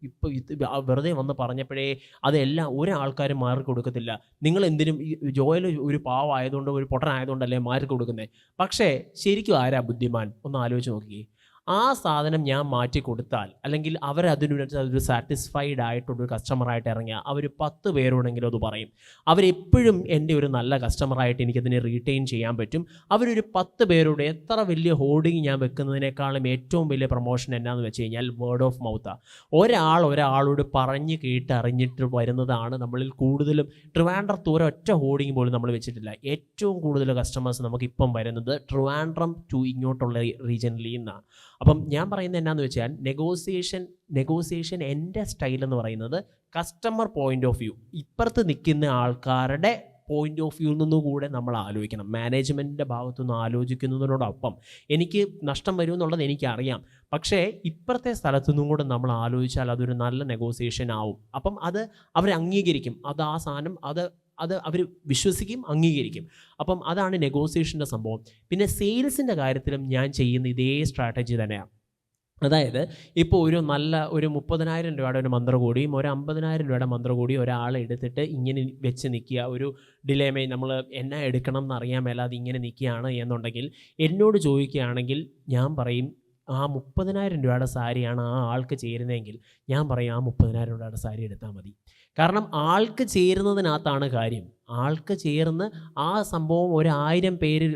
Speaker 1: ഇപ്പോൾ ഇത് വെറുതെ വന്ന് പറഞ്ഞപ്പോഴേ അതെല്ലാം ഒരാൾക്കാരും മാർക്ക് കൊടുക്കത്തില്ല. നിങ്ങൾ എന്തിനും ജോയിൽ ഒരു പാവമായതുകൊണ്ട്, ഒരു പൊട്ടനായതുകൊണ്ടല്ലേ മാർക്ക് കൊടുക്കുന്നത്. പക്ഷേ ശരിക്കും ആരാ ബുദ്ധിമാൻ? ഒന്ന് ആലോചിച്ച് നോക്കിയേ. ആ സാധനം ഞാൻ മാറ്റി കൊടുത്താൽ, അല്ലെങ്കിൽ അവരതിനൊരു സാറ്റിസ്ഫൈഡ് ആയിട്ടൊരു കസ്റ്റമറായിട്ട് ഇറങ്ങിയാൽ അവർ 10 പേരോടെങ്കിലും അത് പറയും. അവരെപ്പോഴും എൻ്റെ ഒരു നല്ല കസ്റ്റമറായിട്ട് എനിക്കതിനെ റീറ്റെയിൻ ചെയ്യാൻ പറ്റും. അവരൊരു 10 പേരോട് എത്ര വലിയ ഹോർഡിങ് ഞാൻ വെക്കുന്നതിനേക്കാളും ഏറ്റവും വലിയ പ്രൊമോഷൻ എന്നാന്ന് വെച്ച് കഴിഞ്ഞാൽ വേർഡ് ഓഫ് മൗത്താണ്. ഒരാളോട് പറഞ്ഞ് കേട്ടറിഞ്ഞിട്ട് വരുന്നതാണ് നമ്മളിൽ കൂടുതലും. ട്രിവാൻഡ്രത്ത് ഒരൊറ്റ ഹോർഡിങ് പോലും നമ്മൾ വെച്ചിട്ടില്ല. ഏറ്റവും കൂടുതൽ കസ്റ്റമേഴ്സ് നമുക്കിപ്പം വരുന്നത് ട്രിവാൻഡ്രം ടു ഇങ്ങോട്ടുള്ള റീജിയനിൽ നിന്നാണ്. അപ്പം ഞാൻ പറയുന്നത് എന്നാന്ന് വെച്ചാൽ, നെഗോസിയേഷൻ എൻ്റെ സ്റ്റൈൽ എന്ന് പറയുന്നത് കസ്റ്റമർ പോയിൻ്റ് ഓഫ് വ്യൂ, ഇപ്പുറത്ത് നിൽക്കുന്ന ആൾക്കാരുടെ പോയിൻ്റ് ഓഫ് വ്യൂ നിന്നുകൂടെ നമ്മൾ ആലോചിക്കണം. മാനേജ്മെൻറ്റിൻ്റെ ഭാഗത്തുനിന്ന് ആലോചിക്കുന്നതിനോടൊപ്പം എനിക്ക് നഷ്ടം വരും എന്നുള്ളത് എനിക്കറിയാം. പക്ഷേ ഇപ്പുറത്തെ സ്ഥലത്തുനിന്നും കൂടെ നമ്മൾ ആലോചിച്ചാൽ അതൊരു നല്ല നെഗോസിയേഷൻ ആവും. അപ്പം അത് അവർ അംഗീകരിക്കും. അത് ആ സാധനം അത് അവർ വിശ്വസിക്കും, അംഗീകരിക്കും. അപ്പം അതാണ് നെഗോസിയേഷൻ്റെ സംഭവം. പിന്നെ സെയിൽസിൻ്റെ കാര്യത്തിലും ഞാൻ ചെയ്യുന്ന ഇതേ സ്ട്രാറ്റജി തന്നെയാണ്. അതായത് ഇപ്പോൾ ഒരു 30,000 രൂപയുടെ ഒരു മന്ത്രകൂടിയും 50,000 രൂപയുടെ മന്ത്രകൂടിയും ഒരാളെ എടുത്തിട്ട് ഇങ്ങനെ വെച്ച് നിൽക്കുക, ഒരു ഡിലേമേ നമ്മൾ എന്നാ എടുക്കണം എന്നറിയാൻ മേലാതെ ഇങ്ങനെ നിൽക്കുകയാണ് എന്നുണ്ടെങ്കിൽ എന്നോട് ചോദിക്കുകയാണെങ്കിൽ ഞാൻ പറയും ആ 30,000 രൂപയുടെ സാരിയാണ് ആ ആൾക്ക് ചേരുന്നതെങ്കിൽ ഞാൻ പറയും ആ 30,000 രൂപയുടെ സാരി എടുത്താൽ മതി. കാരണം ആൾക്ക് ചേരുന്നതിനകത്താണ് കാര്യം. ആൾക്ക് ചേർന്ന് ആ സംഭവം 1,000 പേര്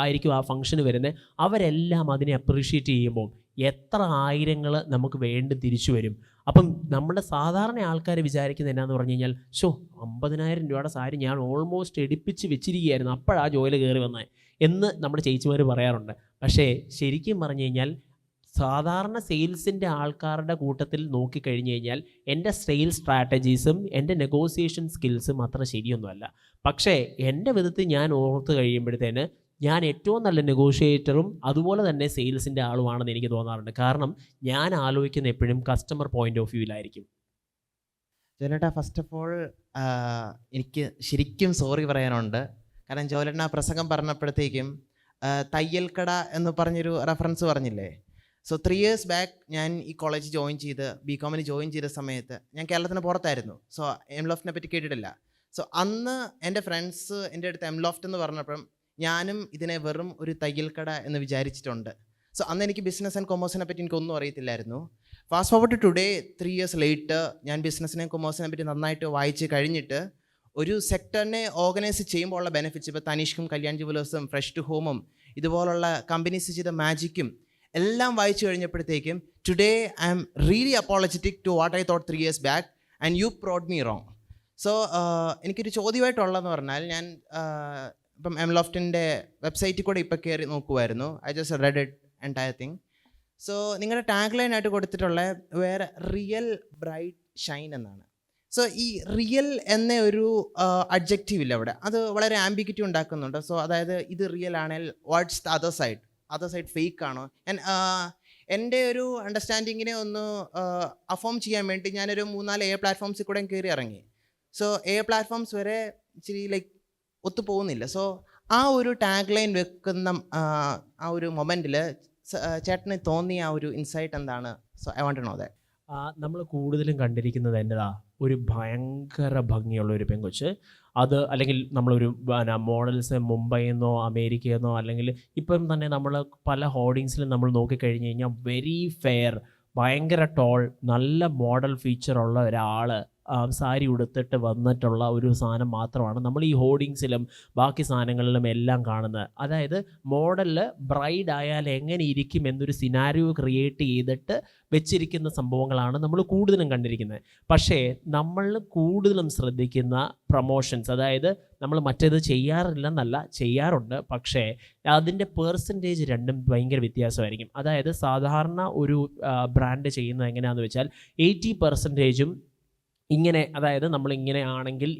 Speaker 1: ആയിരിക്കും ആ ഫംഗ്ഷന് വരുന്നത്. അവരെല്ലാം അതിനെ അപ്രീഷിയേറ്റ് ചെയ്യുമ്പോൾ എത്ര ആയിരങ്ങൾ നമുക്ക് വേണ്ടി തിരിച്ചു വരും. അപ്പം നമ്മുടെ സാധാരണ ആൾക്കാർ വിചാരിക്കുന്നത് എന്നാന്ന് പറഞ്ഞു കഴിഞ്ഞാൽ 50,000 രൂപയുടെ സാരി ഞാൻ ഓൾമോസ്റ്റ് എടുപ്പിച്ച് വെച്ചിരിക്കുകയായിരുന്നു, അപ്പോഴാണ് ജോലി കയറി വന്നത് എന്ന് നമ്മുടെ ചേച്ചിമാർ പറയാറുണ്ട്. പക്ഷേ ശരിക്കും പറഞ്ഞു കഴിഞ്ഞാൽ സാധാരണ സെയിൽസിൻ്റെ ആൾക്കാരുടെ കൂട്ടത്തിൽ നോക്കിക്കഴിഞ്ഞ് കഴിഞ്ഞാൽ എൻ്റെ സെയിൽസ് സ്ട്രാറ്റജീസും എൻ്റെ നെഗോസിയേഷൻ സ്കിൽസും അത്ര ശരിയൊന്നുമല്ല. പക്ഷേ എൻ്റെ വിധത്തിൽ ഞാൻ ഓർത്ത് കഴിയുമ്പോഴത്തേന് ഞാൻ ഏറ്റവും നല്ല നെഗോഷിയേറ്ററും അതുപോലെ തന്നെ സെയിൽസിൻ്റെ ആളുമാണെന്ന് എനിക്ക് തോന്നാറുണ്ട്. കാരണം ഞാൻ ആലോചിക്കുന്ന എപ്പോഴും കസ്റ്റമർ പോയിന്റ് ഓഫ് വ്യൂവിലായിരിക്കും.
Speaker 6: ജോലേട്ടാ, ഫസ്റ്റ് ഓഫ് ഓൾ എനിക്ക് ശരിക്കും സോറി പറയാനുണ്ട്. കാരണം ജോലേട്ടൻ ആ പ്രസംഗം പറഞ്ഞപ്പോഴത്തേക്കും തയ്യൽ കട എന്ന് പറഞ്ഞൊരു റെഫറൻസ് പറഞ്ഞില്ലേ. സോ 3 years ബാക്ക് ഞാൻ ഈ കോളേജ് ജോയിൻ ചെയ്ത് BCom ജോയിൻ ചെയ്ത സമയത്ത് ഞാൻ കേരളത്തിന് പുറത്തായിരുന്നു. സോ എംലോഫ്റ്റിനെ പറ്റി കേട്ടിട്ടില്ല. സോ അന്ന് എൻ്റെ ഫ്രണ്ട്സ് എൻ്റെ അടുത്ത് എംലോഫ്റ്റ് എന്ന് പറഞ്ഞപ്പം ഞാനും ഇതിനെ വെറും ഒരു തയ്യൽ കട എന്ന് വിചാരിച്ചിട്ടുണ്ട്. സോ അന്ന് എനിക്ക് ബിസിനസ് ആൻഡ് കൊമേഴ്സിനെ പറ്റി എനിക്കൊന്നും അറിയത്തില്ലായിരുന്നു. Fast forward to today 3 years later ഞാൻ ബിസിനസ്സിനെയും കൊമേഴ്സിനെ പറ്റി നന്നായിട്ട് വായിച്ച് കഴിഞ്ഞിട്ട് ഒരു സെക്ടറിനെ ഓർഗനൈസ് ചെയ്യുമ്പോൾ ഉള്ള ബെനിഫിറ്റ്സ്, ഇപ്പോൾ തനിഷ്കും കല്യാൺ ജുവലേഴ്സും ഫ്രഷ് ടു ഹോമും ഇതുപോലുള്ള കമ്പനീസ് ചെയ്ത മാജിക്കും എല്ലാം വായിച്ചു കഴിഞ്ഞപ്പോഴത്തേക്കും today I am really apologetic to what I thought 3 years back and you proved me wrong. So എനിക്കൊരു ചോദ്യമായിട്ടുള്ളതെന്ന് പറഞ്ഞാൽ ഞാൻ ഇപ്പം എംലോഫ്റ്റിൻ്റെ വെബ്സൈറ്റിൽ കൂടെ ഇപ്പോൾ കയറി നോക്കുമായിരുന്നു. I just read it entire thing. So നിങ്ങളുടെ ടാഗ് ലൈനായിട്ട് കൊടുത്തിട്ടുള്ള വേറെ റിയൽ ബ്രൈറ്റ് ഷൈൻ എന്നാണ്. സോ ഈ റിയൽ എന്ന ഒരു അഡ്ജക്റ്റീവ് ഇല്ല അവിടെ, അത് വളരെ ആംബിഗ്വിറ്റി ഉണ്ടാക്കുന്നുണ്ട്. സോ അതായത് ഇത് റിയൽ ആണെങ്കിൽ what's the other side fake ആണോ? എൻ്റെ ഒരു അണ്ടർസ്റ്റാൻഡിങ്ങിനെ ഒന്ന് അഫോം ചെയ്യാൻ വേണ്ടി ഞാനൊരു 3-4 A പ്ലാറ്റ്ഫോംസിൽ കൂടെ കയറി ഇറങ്ങി. സോ A പ്ലാറ്റ്ഫോംസ് വരെ ഇച്ചിരി ലൈക്ക് ഒത്തു പോകുന്നില്ല. സോ ആ ഒരു ടാഗ് ലൈൻ വെക്കുന്ന ആ ഒരു മൊമെൻറ്റിൽ ചേട്ടന് തോന്നിയ ആ ഒരു ഇൻസൈറ്റ് എന്താണ്? So I want to know that.
Speaker 1: നമ്മൾ കൂടുതലും കണ്ടിരിക്കുന്നത് എന്നതാ, ഒരു ഭയങ്കര ഭംഗിയുള്ള ഒരു പെങ്കൊച്ച്, അത് അല്ലെങ്കിൽ നമ്മളൊരു മോഡൽസ് മുംബൈയിൽ നിന്നോ അമേരിക്കയിൽ നിന്നോ അല്ലെങ്കിൽ ഇപ്പം തന്നെ നമ്മൾ പല ഹോർഡിങ്സിലും നമ്മൾ നോക്കിക്കഴിഞ്ഞ് കഴിഞ്ഞാൽ വെരി ഫെയർ, ഭയങ്കര ടോൾ, നല്ല മോഡൽ ഫീച്ചറുള്ള ഒരാൾ സാരി ഉടുത്തിട്ട് വന്നിട്ടുള്ള ഒരു സാധനം മാത്രമാണ് നമ്മൾ ഈ ഹോർഡിങ്സിലും ബാക്കി സാധനങ്ങളിലും എല്ലാം കാണുന്നത്. അതായത് മോഡലിൽ ബ്രൈഡ് ആയാൽ എങ്ങനെ ഇരിക്കും എന്നൊരു സിനാരിയോ ക്രിയേറ്റ് ചെയ്തിട്ട് വെച്ചിരിക്കുന്ന സംഭവങ്ങളാണ് നമ്മൾ കൂടുതലും കണ്ടിരിക്കുന്നത്. പക്ഷേ നമ്മൾ കൂടുതലും ശ്രദ്ധിക്കുന്ന പ്രൊമോഷൻസ്, അതായത് നമ്മൾ മറ്റേത് ചെയ്യാറില്ലെന്നല്ല, ചെയ്യാറുണ്ട്, പക്ഷേ അതിൻ്റെ പെർസെൻറ്റേജ് രണ്ടും ഭയങ്കര വ്യത്യാസമായിരിക്കും. അതായത് സാധാരണ ഒരു ബ്രാൻഡ് ചെയ്യുന്നത് എങ്ങനെയാണെന്ന് വെച്ചാൽ 80% ഇങ്ങനെ, അതായത് നമ്മളിങ്ങനെ ആണെങ്കിൽ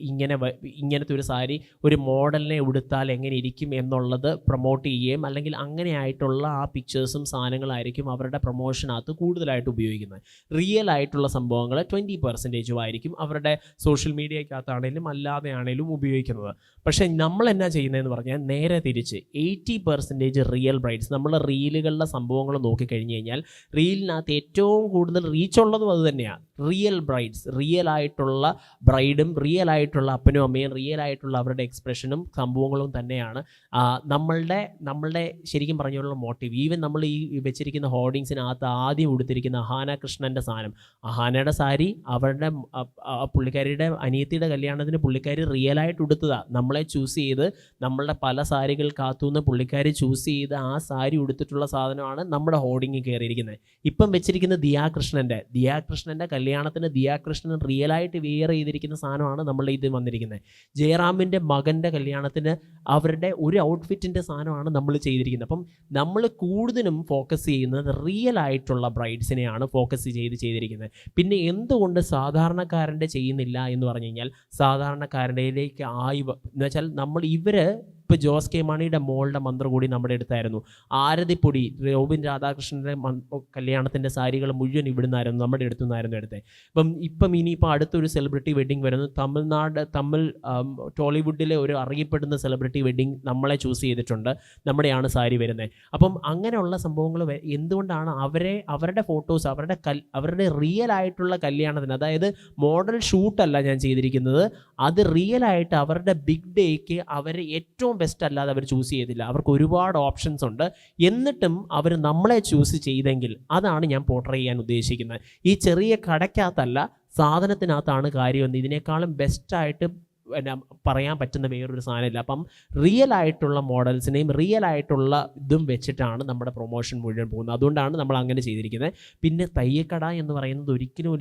Speaker 1: ഇങ്ങനത്തെ ഒരു സാരി ഒരു മോഡലിനെ ഉടുത്താൽ എങ്ങനെ ഇരിക്കും എന്നുള്ളത് പ്രൊമോട്ട് ചെയ്യുകയും അല്ലെങ്കിൽ അങ്ങനെ ആയിട്ടുള്ള ആ പിക്ചേഴ്സും സാധനങ്ങളായിരിക്കും അവരുടെ പ്രൊമോഷനകത്ത് കൂടുതലായിട്ട് ഉപയോഗിക്കുന്നത്. റിയൽ ആയിട്ടുള്ള സംഭവങ്ങൾ 20% ആയിരിക്കും അവരുടെ സോഷ്യൽ മീഡിയക്കകത്താണേലും അല്ലാതെ ആണേലും ഉപയോഗിക്കുന്നത്. പക്ഷേ നമ്മൾ എന്നാ ചെയ്യുന്നതെന്ന് പറഞ്ഞാൽ നേരെ തിരിച്ച് 80% റിയൽ ബ്രൈഡ്സ്, നമ്മൾ റീലുകളുടെ സംഭവങ്ങൾ നോക്കിക്കഴിഞ്ഞ് കഴിഞ്ഞാൽ റീലിനകത്ത് ഏറ്റവും കൂടുതൽ റീച്ചുള്ളതും അത് തന്നെയാണ്. റിയൽ ബ്രൈഡ്സ്, റിയൽ ആയിട്ടുള്ള ബ്രൈഡും റിയൽ ആയിട്ടുള്ള അപ്പനും അമ്മയും റിയൽ ആയിട്ടുള്ള അവരുടെ എക്സ്പ്രഷനും സംഭവങ്ങളും തന്നെയാണ് നമ്മളുടെ ശരിക്കും പറഞ്ഞുള്ള മോട്ടീവ്. ഈവൻ നമ്മൾ ഈ വെച്ചിരിക്കുന്ന ഹോർഡിങ്സിനകത്ത് ആദ്യം ഉടുത്തിരിക്കുന്ന അഹാന കൃഷ്ണൻ്റെ സാധനം, അഹാനയുടെ സാരി അവരുടെ പുള്ളിക്കാരിയുടെ അനിയത്തിയുടെ കല്യാണത്തിന് പുള്ളിക്കാരി റിയലായിട്ട് ഉടുത്തതാണ്. നമ്മളെ ചൂസ് ചെയ്ത് നമ്മളുടെ പല സാരികൾ കാത്തുനിന്ന് പുള്ളിക്കാരി ചൂസ് ചെയ്ത് ആ സാരി ഉടുത്തിട്ടുള്ള സാധനമാണ് നമ്മുടെ ഹോർഡിങ്ങിൽ കയറിയിരിക്കുന്നത്. ഇപ്പം വെച്ചിരിക്കുന്ന ദിയാകൃഷ്ണൻ്റെ കല്യാണത്തിന് ദിയാകൃഷ്ണൻ റിയലായിട്ട് വെയർ ചെയ്തിരിക്കുന്ന സാധനമാണ് നമ്മളുടെ ഇത് വന്നിരിക്കുന്നത്. ജയറാമിൻ്റെ മകൻ്റെ കല്യാണത്തിന് അവരുടെ ഒരു ഔട്ട്ഫിറ്റിൻ്റെ സാധനമാണ് നമ്മൾ ചെയ്തിരിക്കുന്നത്. അപ്പം നമ്മൾ കൂടുതലും ഫോക്കസ് ചെയ്യുന്നത് റിയൽ ആയിട്ടുള്ള ബ്രൈഡ്സിനെയാണ് ഫോക്കസ് ചെയ്തിരിക്കുന്നത്. പിന്നെ എന്തുകൊണ്ട് സാധാരണക്കാരൻ്റെ ചെയ്യുന്നില്ല എന്ന് പറഞ്ഞു കഴിഞ്ഞാൽ സാധാരണക്കാരൻ്റെയിലേക്ക് എന്ന് വെച്ചാൽ ഇപ്പോൾ ജോസ് കെ മാണിയുടെ മോളുടെ മന്ത്രം കൂടി നമ്മുടെ അടുത്തായിരുന്നു. ആരതിപ്പൊടി റോബിൻ രാധാകൃഷ്ണൻ്റെ കല്യാണത്തിൻ്റെ സാരികൾ മുഴുവൻ ഇവിടുന്നായിരുന്നു, നമ്മുടെ അടുത്തു നിന്നായിരുന്നു എടുത്തത്. ഇപ്പം ഇനിയിപ്പോൾ അടുത്തൊരു സെലിബ്രിറ്റി വെഡ്ഡിങ് വരുന്നു, ടോളിവുഡിലെ ഒരു അറിയപ്പെടുന്ന സെലിബ്രിറ്റി വെഡ്ഡിങ് നമ്മളെ ചൂസ് ചെയ്തിട്ടുണ്ട്, നമ്മുടെയാണ് സാരി വരുന്നത്. അപ്പം അങ്ങനെയുള്ള സംഭവങ്ങൾ എന്തുകൊണ്ടാണ് അവരുടെ ഫോട്ടോസ് അവരുടെ റിയൽ ആയിട്ടുള്ള കല്യാണത്തിന്, അതായത് മോഡൽ ഷൂട്ടല്ല ഞാൻ ചെയ്തിരിക്കുന്നത്, അത് റിയൽ ആയിട്ട് അവരുടെ ബിഗ് ഡേക്ക് അവർ ഏറ്റവും ബെസ്റ്റ് അല്ലാതെ അവർ ചൂസ് ചെയ്തില്ല. അവർക്ക് ഒരുപാട് ഓപ്ഷൻസ് ഉണ്ട്, എന്നിട്ടും അവർ നമ്മളെ ചൂസ് ചെയ്തെങ്കിൽ അതാണ് ഞാൻ പോർട്രേ ചെയ്യാൻ ഉദ്ദേശിക്കുന്നത്. ഈ ചെറിയ കടയ്ക്കകത്തല്ല, സാധനത്തിനകത്താണ് കാര്യമെന്ന് ഇതിനേക്കാളും ബെസ്റ്റായിട്ട് പറയാൻ പറ്റുന്ന വേറൊരു സാധനമില്ല. അപ്പം റിയൽ ആയിട്ടുള്ള മോഡൽസിനെയും റിയൽ ആയിട്ടുള്ള ഇതും വെച്ചിട്ടാണ് നമ്മുടെ പ്രൊമോഷൻ മുഴുവൻ പോകുന്നത്. അതുകൊണ്ടാണ് നമ്മൾ അങ്ങനെ ചെയ്തിരിക്കുന്നത്. പിന്നെ തയ്യക്കട എന്ന് പറയുന്നത് ഒരിക്കലും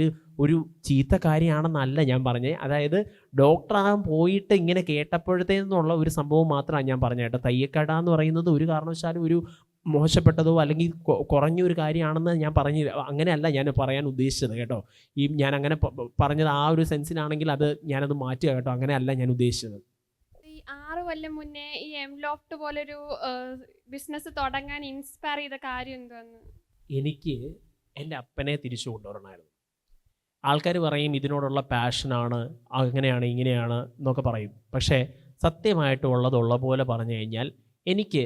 Speaker 1: ഒരു ചീത്ത കാര്യമാണെന്നല്ല ഞാൻ പറഞ്ഞത്. അതായത് ഡോക്ടറാകാൻ പോയിട്ട് ഇങ്ങനെ കേട്ടപ്പോഴത്തേന്നുള്ള ഒരു സംഭവം മാത്രമാണ് ഞാൻ പറഞ്ഞത് കേട്ടോ. തയ്യക്കട എന്ന് പറയുന്നത് ഒരു കാരണവശാലും ഒരു മോശപ്പെട്ടതോ അല്ലെങ്കിൽ കുറഞ്ഞൊരു കാര്യമാണെന്ന് ഞാൻ പറഞ്ഞില്ല, അങ്ങനെയല്ല ഞാൻ പറയാൻ ഉദ്ദേശിച്ചത് കേട്ടോ. ഞാൻ അങ്ങനെ പറഞ്ഞത് ആ ഒരു സെൻസിനാണെങ്കിൽ ഞാനത് മാറ്റുക കേട്ടോ, അങ്ങനെയല്ല ഞാൻ ഉദ്ദേശിച്ചത്.
Speaker 7: ഈ 6 കൊല്ലം മുന്നേ ഈ എംലോഫ്റ്റ് പോലൊരു ബിസിനസ് തുടങ്ങാൻ ഇൻസ്പയർ ചെയ്ത കാര്യം എന്താന്ന്? എനിക്ക്
Speaker 1: എൻ്റെ അപ്പനെ തിരിച്ചു കൊണ്ടുവരണമായിരുന്നു. ആൾക്കാർ പറയും ഇതിനോടുള്ള പാഷനാണ്, അങ്ങനെയാണ് ഇങ്ങനെയാണ് എന്നൊക്കെ പറയും. പക്ഷേ സത്യമായിട്ടുള്ളതുള്ള പോലെ പറഞ്ഞു കഴിഞ്ഞാൽ എനിക്ക്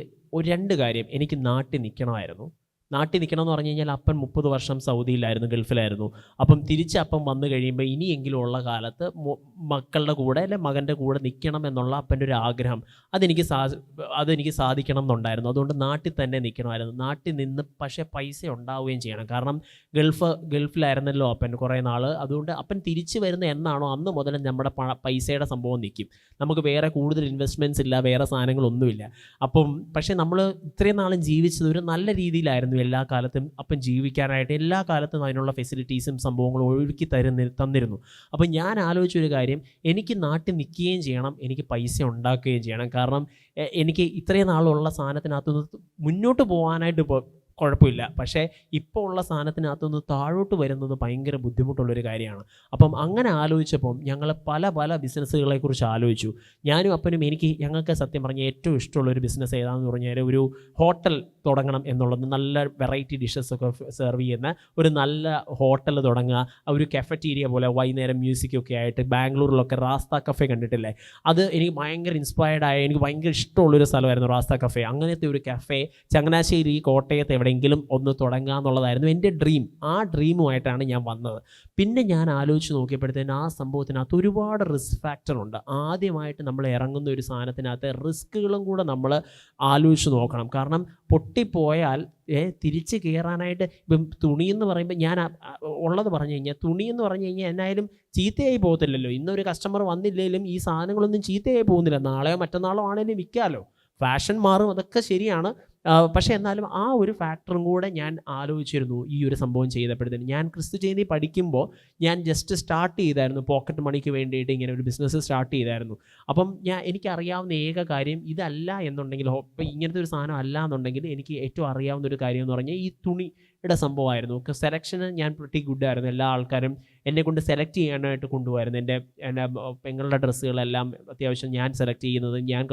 Speaker 1: 2 കാര്യം, എനിക്ക് നാട്ടിൽ നിൽക്കണമായിരുന്നു. നാട്ടിൽ നിൽക്കണം എന്ന് പറഞ്ഞു കഴിഞ്ഞാൽ അപ്പൻ 30 വർഷം സൗദിയിലായിരുന്നു, ഗൾഫിലായിരുന്നു. അപ്പം തിരിച്ച് അപ്പം വന്നു കഴിയുമ്പോൾ ഇനിയെങ്കിലും ഉള്ള കാലത്ത് മക്കളുടെ കൂടെ അല്ലെ മകൻ്റെ കൂടെ നിൽക്കണം എന്നുള്ള അപ്പൻ്റെ ഒരു ആഗ്രഹം അതെനിക്ക് സാധിക്കണം എന്നുണ്ടായിരുന്നു. അതുകൊണ്ട് നാട്ടിൽ തന്നെ നിൽക്കണമായിരുന്നു. നാട്ടിൽ നിന്ന് പക്ഷേ പൈസ ഉണ്ടാവുകയും ചെയ്യണം. കാരണം ഗൾഫിലായിരുന്നല്ലോ അപ്പൻ കുറേ നാൾ. അതുകൊണ്ട് അപ്പൻ തിരിച്ച് വരുന്ന എന്നാണോ അന്ന് മുതൽ നമ്മുടെ പൈസയുടെ സംഭവം നിൽക്കും. നമുക്ക് വേറെ കൂടുതൽ ഇൻവെസ്റ്റ്മെൻറ്റ്സ് ഇല്ല, വേറെ സാധനങ്ങളൊന്നുമില്ല. അപ്പം പക്ഷേ നമ്മൾ ഇത്രയും നാളും ജീവിച്ചത് ഒരു നല്ല രീതിയിലായിരുന്നു. എല്ലാ കാലത്തും അപ്പം ജീവിക്കാനായിട്ട് എല്ലാ കാലത്തും അതിനുള്ള ഫെസിലിറ്റീസും സംഭവങ്ങളും ഒരുക്കി തന്നിരുന്നു. അപ്പം ഞാൻ ആലോചിച്ചൊരു കാര്യം, എനിക്ക് നാട്ടിൽ നിൽക്കുകയും ചെയ്യണം, എനിക്ക് പൈസ ഉണ്ടാക്കുകയും ചെയ്യണം. കാരണം എനിക്ക് ഇത്രയും നാളുള്ള സാധനത്തിനകത്തുനിന്ന് മുന്നോട്ട് പോകാനായിട്ട് കുഴപ്പമില്ല. പക്ഷേ ഇപ്പോൾ ഉള്ള സാധനത്തിനകത്തുനിന്ന് താഴോട്ട് വരുന്നത് ഭയങ്കര ബുദ്ധിമുട്ടുള്ളൊരു കാര്യമാണ്. അപ്പം അങ്ങനെ ആലോചിച്ചപ്പം ഞങ്ങൾ പല ബിസിനസ്സുകളെക്കുറിച്ച് ആലോചിച്ചു. ഞാനും അപ്പനും ഞങ്ങൾക്ക് സത്യം പറഞ്ഞാൽ ഏറ്റവും ഇഷ്ടമുള്ളൊരു ബിസിനസ് ഏതാണെന്ന് പറഞ്ഞാൽ ഒരു ഹോട്ടൽ തുടങ്ങണം എന്നുള്ളത്. നല്ല വെറൈറ്റി ഡിഷസൊക്കെ സെർവ് ചെയ്യുന്ന ഒരു നല്ല ഹോട്ടൽ തുടങ്ങുക, ഒരു കഫറ്റീരിയ പോലെ വൈകുന്നേരം മ്യൂസിക്കൊക്കെ ആയിട്ട്. ബാംഗ്ലൂരിലൊക്കെ റാസ്ത കഫേ കണ്ടിട്ടില്ലേ? അത് എനിക്ക് ഭയങ്കര ഇൻസ്പയർഡായ, എനിക്ക് ഭയങ്കര ഇഷ്ടമുള്ളൊരു സ്ഥലമായിരുന്നു റാസ്ത കഫേ. അങ്ങനത്തെ ഒരു കഫേ ചങ്ങനാശ്ശേരി, കോട്ടയത്ത് എവിടെയെങ്കിലും ഒന്ന് തുടങ്ങുക എന്നുള്ളതായിരുന്നു എൻ്റെ ഡ്രീം. ആ ഡ്രീമുമായിട്ടാണ് ഞാൻ വന്നത്. പിന്നെ ഞാൻ ആലോചിച്ച് നോക്കിയപ്പോഴത്തേന് ആ സംഭവത്തിനകത്ത് ഒരുപാട് റിസ്ക് ഫാക്ടറുണ്ട്. ആദ്യമായിട്ട് നമ്മൾ ഇറങ്ങുന്ന ഒരു സാധനത്തിനകത്ത് റിസ്ക്കുകളും കൂടെ നമ്മൾ ആലോചിച്ച് നോക്കണം. കാരണം പൊട്ടിപ്പോയാൽ തിരിച്ച് കയറാനായിട്ട് ഇപ്പം തുണിയെന്ന് പറയുമ്പോൾ ഞാൻ ഉള്ളത് പറഞ്ഞു കഴിഞ്ഞാൽ, തുണിയെന്ന് പറഞ്ഞു കഴിഞ്ഞാൽ എന്നായാലും ചീത്തയായി പോകത്തില്ലല്ലോ. ഇന്നൊരു കസ്റ്റമർ വന്നില്ലെങ്കിലും ഈ സാധനങ്ങളൊന്നും ചീത്തയായി പോകുന്നില്ല. നാളെയോ മറ്റന്നാളോ ആണെങ്കിലും വിൽക്കാമല്ലോ. ഫാഷൻ മാറും, അതൊക്കെ ശരിയാണ്. പക്ഷേ എന്നാലും ആ ഒരു ഫാക്ടറും കൂടെ ഞാൻ ആലോചിച്ചിരുന്നു ഈ ഒരു സംഭവം ചെയ്തപ്പോഴത്തേന്. ഞാൻ ക്രിസ്തുജയന്തി പഠിക്കുമ്പോൾ ഞാൻ ജസ്റ്റ് സ്റ്റാർട്ട് ചെയ്തായിരുന്നു, പോക്കറ്റ് മണിക്ക് വേണ്ടിയിട്ട് ഇങ്ങനെ ഒരു ബിസിനസ് സ്റ്റാർട്ട് ചെയ്തായിരുന്നു. അപ്പം എനിക്കറിയാവുന്ന ഏക കാര്യം ഇതല്ല എന്നുണ്ടെങ്കിൽ, ഇപ്പം ഇങ്ങനത്തെ ഒരു സാധനം അല്ല എന്നുണ്ടെങ്കിൽ എനിക്ക് ഏറ്റവും അറിയാവുന്ന ഒരു കാര്യം എന്ന് പറഞ്ഞാൽ ഈ തുണിയുടെ സംഭവമായിരുന്നു. സെലക്ഷന് ഞാൻ പ്രിറ്റി ഗുഡായിരുന്നു. എല്ലാ ആൾക്കാരും എന്നെ കൊണ്ട് സെലക്ട് ചെയ്യാനായിട്ട് കൊണ്ടുപോയിരുന്നു. എൻ്റെ പെങ്ങളുടെ ഡ്രസ്സുകളെല്ലാം അത്യാവശ്യം ഞാൻ സെലക്ട് ചെയ്യുന്നത്, ഞാൻ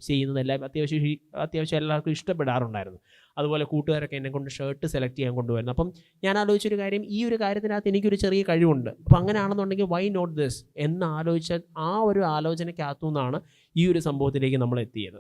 Speaker 1: ചെയ്യുന്നതെല്ലാം അത്യാവശ്യം എല്ലാവർക്കും ഇഷ്ടപ്പെടാറുണ്ടായിരുന്നു. അതുപോലെ കൂട്ടുകാരൊക്കെ എന്നെ കൊണ്ട് ഷർട്ട് സെലക്ട് ചെയ്യാൻ കൊണ്ടുവരുന്നു. അപ്പം ഞാൻ ആലോചിച്ചൊരു കാര്യം, ഈ ഒരു കാര്യത്തിനകത്ത് എനിക്കൊരു ചെറിയ കഴിവുണ്ട്. അപ്പം അങ്ങനെയാണെന്നുണ്ടെങ്കിൽ വൈ നോട്ട് ദിസ് എന്ന് ആലോചിച്ച ആ ഒരു ആലോചനയ്ക്കകത്തു നിന്നാണ് ഈ ഒരു സംഭവത്തിലേക്ക് നമ്മൾ എത്തിയത്.